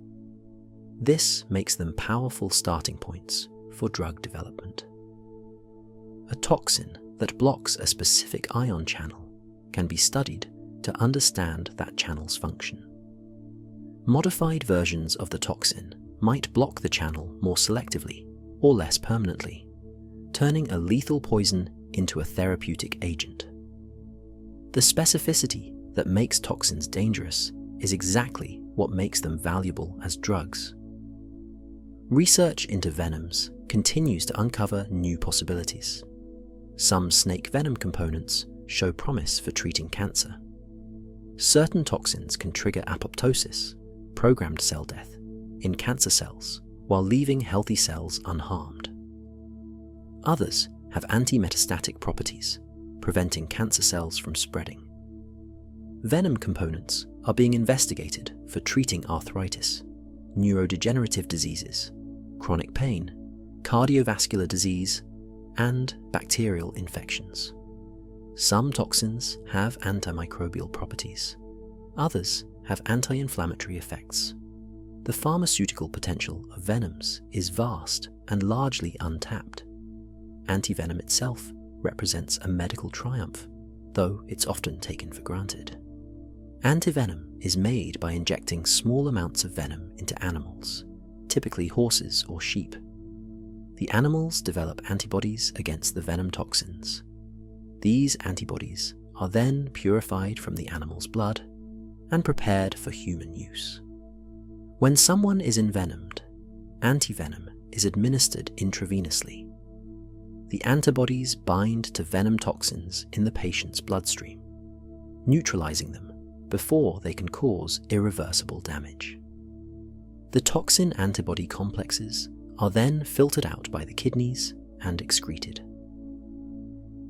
This makes them powerful starting points for drug development. A toxin that blocks a specific ion channel can be studied to understand that channel's function. Modified versions of the toxin might block the channel more selectively or less permanently, turning a lethal poison into a therapeutic agent. The specificity that makes toxins dangerous is exactly what makes them valuable as drugs. Research into venoms continues to uncover new possibilities. Some snake venom components show promise for treating cancer. Certain toxins can trigger apoptosis, programmed cell death, in cancer cells while leaving healthy cells unharmed. Others have anti-metastatic properties, preventing cancer cells from spreading. Venom components are being investigated for treating arthritis, neurodegenerative diseases, chronic pain, cardiovascular disease, and bacterial infections. Some toxins have antimicrobial properties. Others have anti-inflammatory effects. The pharmaceutical potential of venoms is vast and largely untapped. Antivenom itself represents a medical triumph, though it's often taken for granted. Antivenom is made by injecting small amounts of venom into animals, typically horses or sheep. The animals develop antibodies against the venom toxins. These antibodies are then purified from the animal's blood and prepared for human use. When someone is envenomed, antivenom is administered intravenously. The antibodies bind to venom toxins in the patient's bloodstream, neutralizing them before they can cause irreversible damage. The toxin antibody complexes are then filtered out by the kidneys and excreted.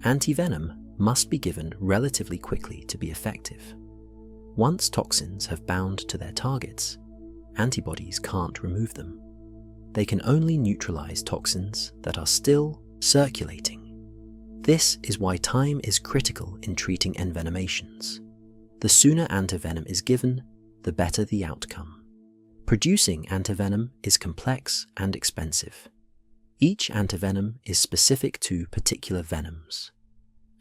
Antivenom must be given relatively quickly to be effective. Once toxins have bound to their targets, antibodies can't remove them. They can only neutralize toxins that are still circulating. This is why time is critical in treating envenomations. The sooner antivenom is given, the better the outcome. Producing antivenom is complex and expensive. Each antivenom is specific to particular venoms.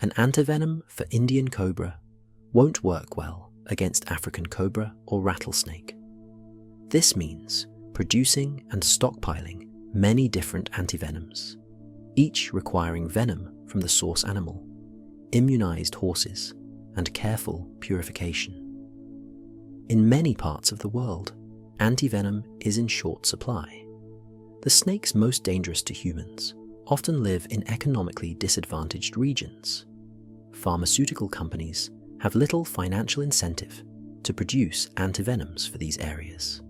An antivenom for Indian cobra won't work well against African cobra or rattlesnake. This means producing and stockpiling many different antivenoms, each requiring venom from the source animal, immunized horses, and careful purification. In many parts of the world, antivenom is in short supply. The snakes most dangerous to humans often live in economically disadvantaged regions. Pharmaceutical companies have little financial incentive to produce antivenoms for these areas.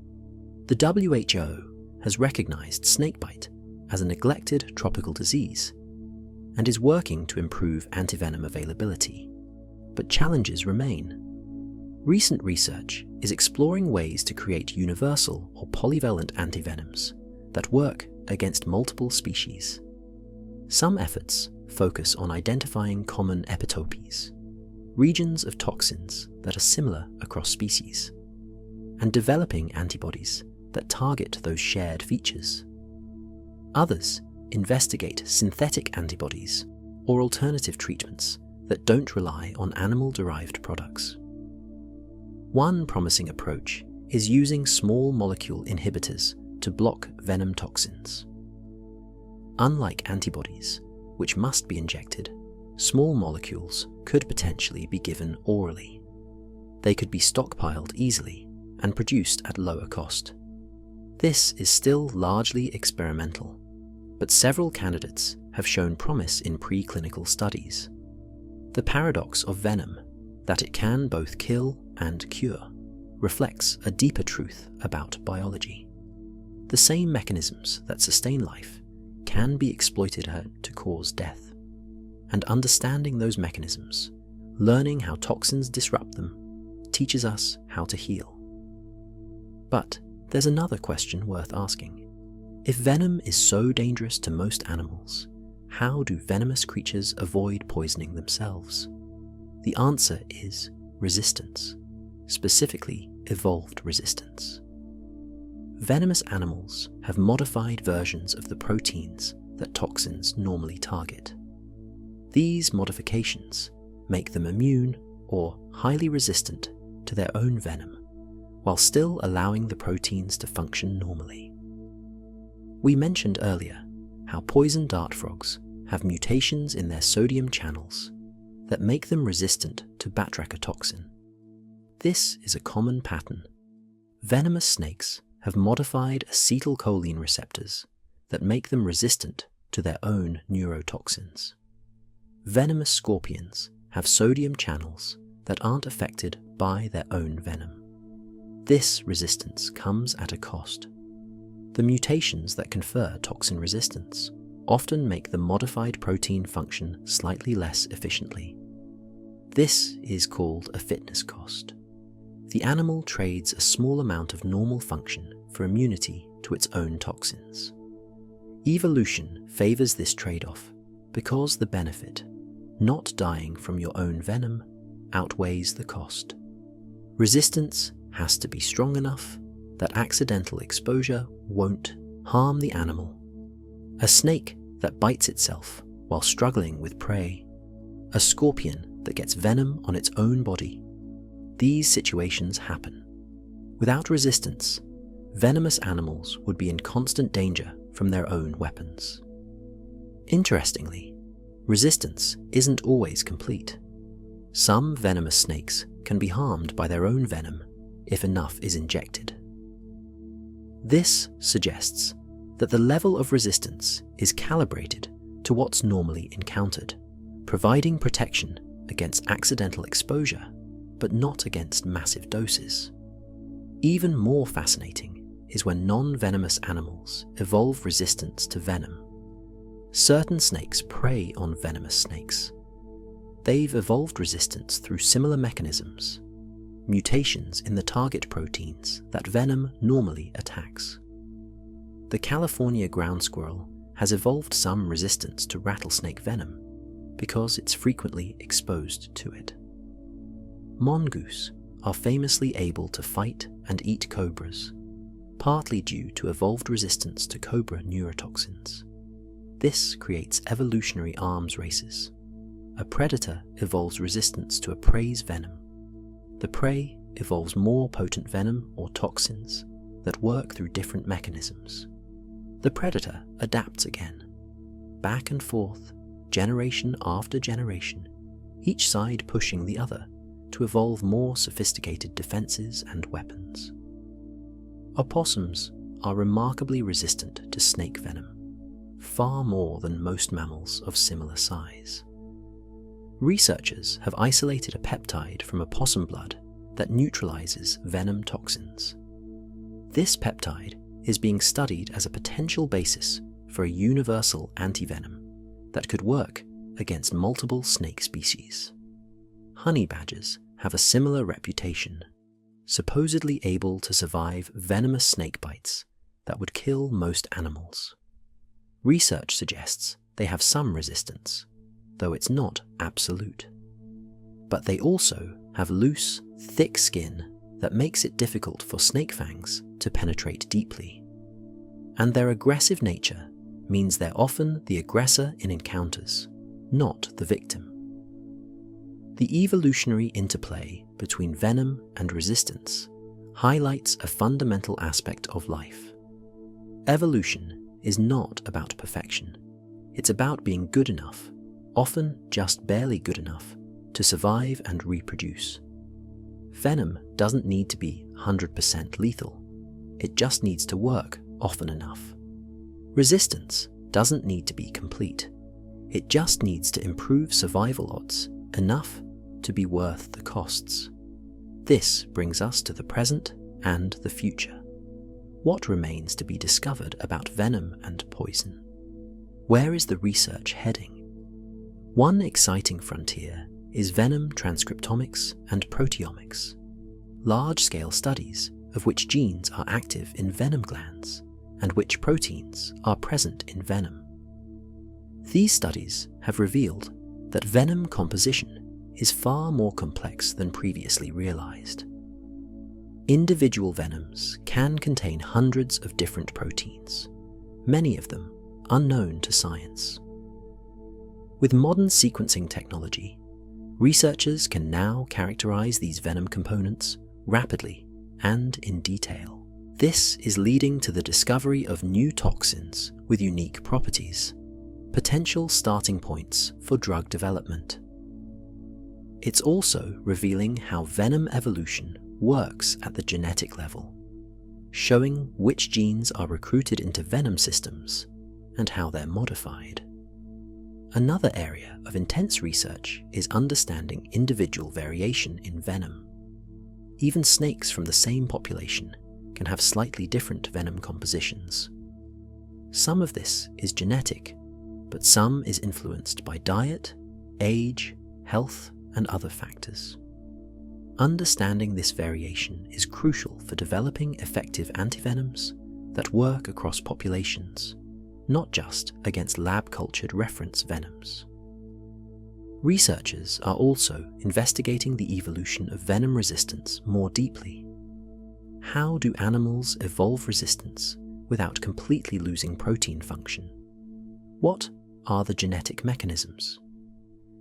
The WHO has recognized snakebite as a neglected tropical disease and is working to improve antivenom availability, but challenges remain. Recent research is exploring ways to create universal or polyvalent antivenoms that work against multiple species. Some efforts focus on identifying common epitopes, regions of toxins that are similar across species, and developing antibodies that target those shared features. Others investigate synthetic antibodies or alternative treatments that don't rely on animal-derived products. One promising approach is using small molecule inhibitors to block venom toxins. Unlike antibodies, which must be injected, small molecules could potentially be given orally. They could be stockpiled easily and produced at lower cost. This is still largely experimental, but several candidates have shown promise in preclinical studies. The paradox of venom that it can both kill and cure, reflects a deeper truth about biology. The same mechanisms that sustain life can be exploited to cause death, and understanding those mechanisms, learning how toxins disrupt them, teaches us how to heal. But there's another question worth asking. If venom is so dangerous to most animals, how do venomous creatures avoid poisoning themselves? The answer is resistance, specifically evolved resistance. Venomous animals have modified versions of the proteins that toxins normally target. These modifications make them immune or highly resistant to their own venom, while still allowing the proteins to function normally. We mentioned earlier how poison dart frogs have mutations in their sodium channels that make them resistant to batrachotoxin. This is a common pattern. Venomous snakes have modified acetylcholine receptors that make them resistant to their own neurotoxins. Venomous scorpions have sodium channels that aren't affected by their own venom. This resistance comes at a cost. The mutations that confer toxin resistance often make the modified protein function slightly less efficiently. This is called a fitness cost. The animal trades a small amount of normal function for immunity to its own toxins. Evolution favors this trade-off because the benefit, not dying from your own venom, outweighs the cost. Resistance has to be strong enough that accidental exposure won't harm the animal. A snake that bites itself while struggling with prey, a scorpion that gets venom on its own body. These situations happen. Without resistance, venomous animals would be in constant danger from their own weapons. Interestingly, resistance isn't always complete. Some venomous snakes can be harmed by their own venom if enough is injected. This suggests that the level of resistance is calibrated to what's normally encountered, providing protection against accidental exposure, but not against massive doses. Even more fascinating is when non-venomous animals evolve resistance to venom. Certain snakes prey on venomous snakes. They've evolved resistance through similar mechanisms, mutations in the target proteins that venom normally attacks. The California ground squirrel has evolved some resistance to rattlesnake venom because it's frequently exposed to it. Mongoose are famously able to fight and eat cobras, partly due to evolved resistance to cobra neurotoxins. This creates evolutionary arms races. A predator evolves resistance to a prey's venom. The prey evolves more potent venom or toxins that work through different mechanisms. The predator adapts again. Back and forth, generation after generation, each side pushing the other to evolve more sophisticated defenses and weapons. Opossums are remarkably resistant to snake venom, far more than most mammals of similar size. Researchers have isolated a peptide from opossum blood that neutralizes venom toxins. This peptide is being studied as a potential basis for a universal antivenom that could work against multiple snake species. Honey badgers have a similar reputation, supposedly able to survive venomous snake bites that would kill most animals. Research suggests they have some resistance, though it's not absolute. But they also have loose, thick skin that makes it difficult for snake fangs to penetrate deeply. And their aggressive nature means they're often the aggressor in encounters, not the victim. The evolutionary interplay between venom and resistance highlights a fundamental aspect of life. Evolution is not about perfection. It's about being good enough, often just barely good enough, to survive and reproduce. Venom doesn't need to be 100% lethal. It just needs to work often enough. Resistance doesn't need to be complete. It just needs to improve survival odds enough to be worth the costs. This brings us to the present and the future. What remains to be discovered about venom and poison? Where is the research heading? One exciting frontier is venom transcriptomics and proteomics, large-scale studies of which genes are active in venom glands and which proteins are present in venom. These studies have revealed that venom composition is far more complex than previously realized. Individual venoms can contain hundreds of different proteins, many of them unknown to science. With modern sequencing technology, researchers can now characterize these venom components rapidly and in detail. This is leading to the discovery of new toxins with unique properties, potential starting points for drug development. It's also revealing how venom evolution works at the genetic level, showing which genes are recruited into venom systems and how they're modified. Another area of intense research is understanding individual variation in venom. Even snakes from the same population can have slightly different venom compositions. Some of this is genetic, but some is influenced by diet, age, health, and other factors. Understanding this variation is crucial for developing effective antivenoms that work across populations, not just against lab-cultured reference venoms. Researchers are also investigating the evolution of venom resistance more deeply. How do animals evolve resistance without completely losing protein function? What are the genetic mechanisms?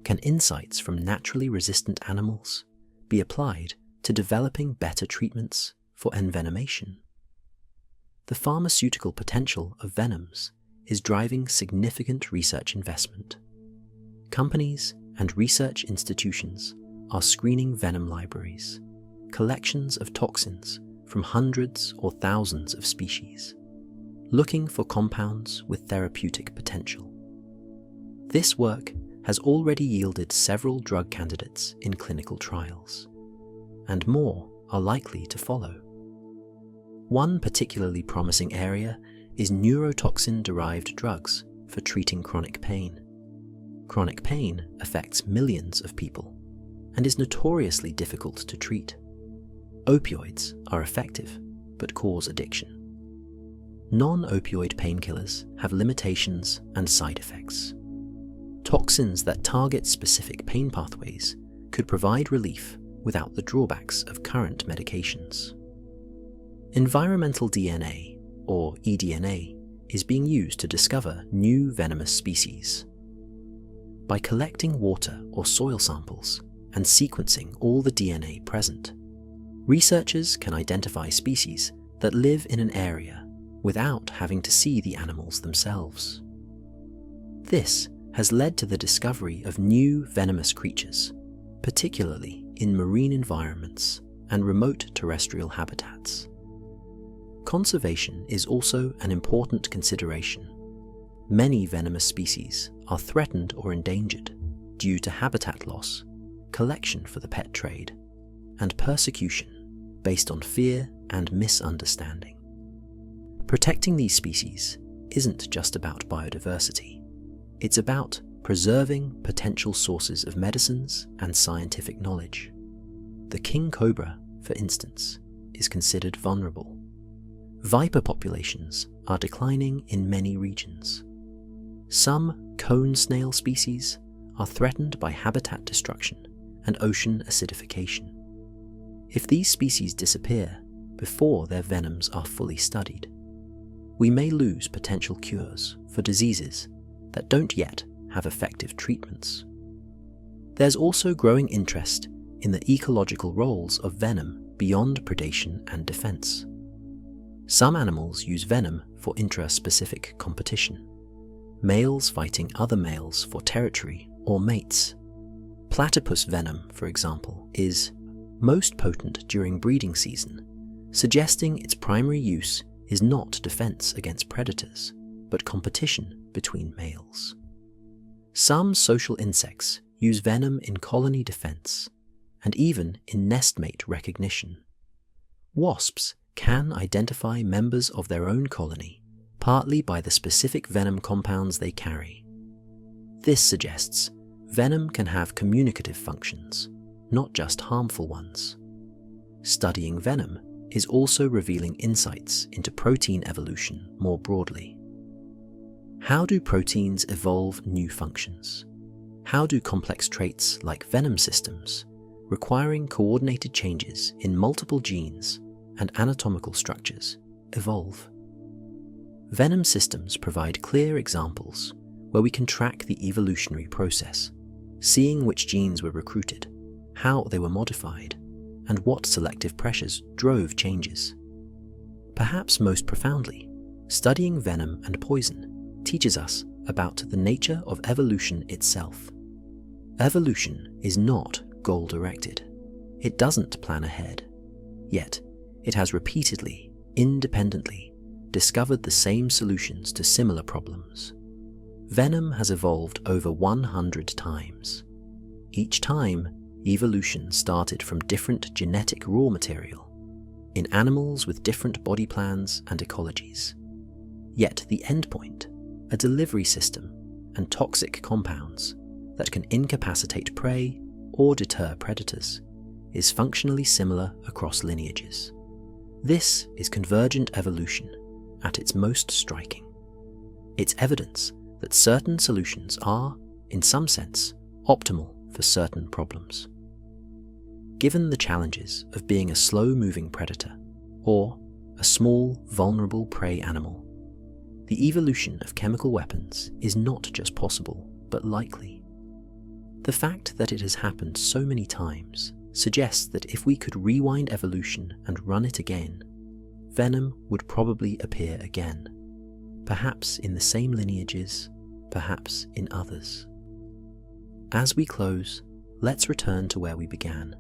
Can insights from naturally resistant animals be applied to developing better treatments for envenomation? The pharmaceutical potential of venoms is driving significant research investment. Companies and research institutions are screening venom libraries, collections of toxins from hundreds or thousands of species, looking for compounds with therapeutic potential. This work has already yielded several drug candidates in clinical trials, and more are likely to follow. One particularly promising area is neurotoxin-derived drugs for treating chronic pain. Chronic pain affects millions of people and is notoriously difficult to treat. Opioids are effective but cause addiction. Non-opioid painkillers have limitations and side effects. Toxins that target specific pain pathways could provide relief without the drawbacks of current medications. Environmental DNA, or eDNA, is being used to discover new venomous species. By collecting water or soil samples and sequencing all the DNA present, researchers can identify species that live in an area without having to see the animals themselves. This has led to the discovery of new venomous creatures, particularly in marine environments and remote terrestrial habitats. Conservation is also an important consideration. Many venomous species are threatened or endangered due to habitat loss, collection for the pet trade, and persecution based on fear and misunderstanding. Protecting these species isn't just about biodiversity. It's about preserving potential sources of medicines and scientific knowledge. The king cobra, for instance, is considered vulnerable. Viper populations are declining in many regions. Some cone snail species are threatened by habitat destruction and ocean acidification. If these species disappear before their venoms are fully studied, we may lose potential cures for diseases that don't yet have effective treatments. There's also growing interest in the ecological roles of venom beyond predation and defense. Some animals use venom for intra-specific competition, males fighting other males for territory or mates. Platypus venom, for example, is most potent during breeding season, suggesting its primary use is not defense against predators, but competition between males. Some social insects use venom in colony defense and even in nestmate recognition. Wasps can identify members of their own colony partly by the specific venom compounds they carry. This suggests venom can have communicative functions, not just harmful ones. Studying venom is also revealing insights into protein evolution more broadly. How do proteins evolve new functions? How do complex traits like venom systems, requiring coordinated changes in multiple genes and anatomical structures, evolve? Venom systems provide clear examples where we can track the evolutionary process, seeing which genes were recruited, how they were modified, and what selective pressures drove changes. Perhaps most profoundly, studying venom and poison teaches us about the nature of evolution itself. Evolution is not goal-directed. It doesn't plan ahead. Yet, it has repeatedly, independently, discovered the same solutions to similar problems. Venom has evolved over 100 times. Each time, evolution started from different genetic raw material, in animals with different body plans and ecologies. Yet the endpoint, a delivery system and toxic compounds that can incapacitate prey or deter predators, is functionally similar across lineages. This is convergent evolution at its most striking. It's evidence that certain solutions are, in some sense, optimal for certain problems. Given the challenges of being a slow-moving predator or a small, vulnerable prey animal, the evolution of chemical weapons is not just possible, but likely. The fact that it has happened so many times suggests that if we could rewind evolution and run it again, venom would probably appear again, perhaps in the same lineages, perhaps in others. As we close, let's return to where we began,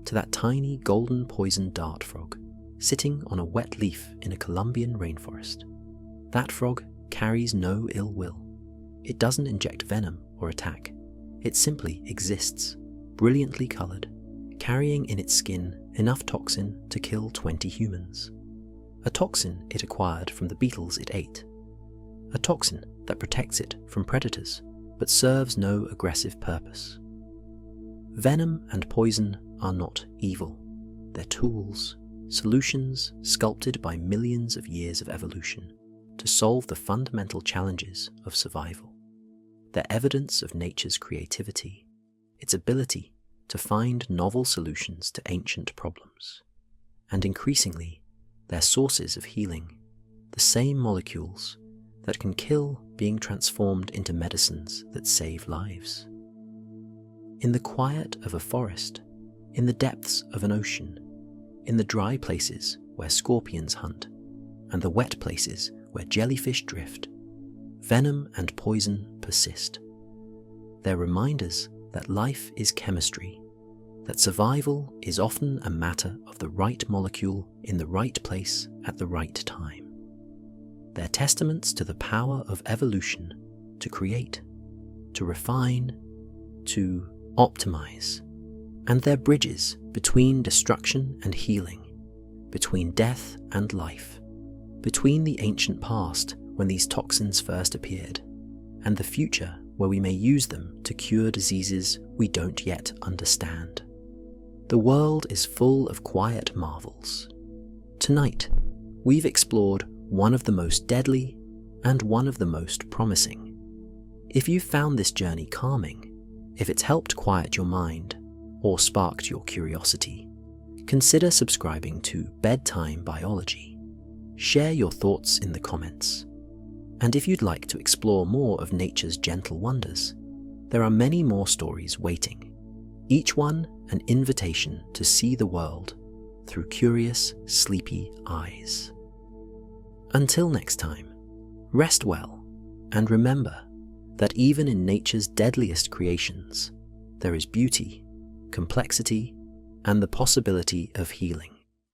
to that tiny golden poison dart frog sitting on a wet leaf in a Colombian rainforest. That frog carries no ill will. It doesn't inject venom or attack. It simply exists, brilliantly colored, carrying in its skin enough toxin to kill 20 humans. A toxin it acquired from the beetles it ate. A toxin that protects it from predators, but serves no aggressive purpose. Venom and poison are not evil. They're tools, solutions sculpted by millions of years of evolution to solve the fundamental challenges of survival. They're evidence of nature's creativity, its ability to find novel solutions to ancient problems. And increasingly, they're sources of healing, the same molecules that can kill being transformed into medicines that save lives. In the quiet of a forest, in the depths of an ocean, in the dry places where scorpions hunt, and the wet places where jellyfish drift, venom and poison persist. They're reminders that life is chemistry, that survival is often a matter of the right molecule in the right place at the right time. They're testaments to the power of evolution to create, to refine, to optimize. And they're bridges between destruction and healing, between death and life, between the ancient past when these toxins first appeared, and the future where we may use them to cure diseases we don't yet understand. The world is full of quiet marvels. Tonight, we've explored one of the most deadly and one of the most promising. If you've found this journey calming, if it's helped quiet your mind or sparked your curiosity, consider subscribing to Bedtime Biology. Share your thoughts in the comments. And if you'd like to explore more of nature's gentle wonders, there are many more stories waiting, each one an invitation to see the world through curious, sleepy eyes. Until next time, rest well and remember that even in nature's deadliest creations, there is beauty, complexity, and the possibility of healing.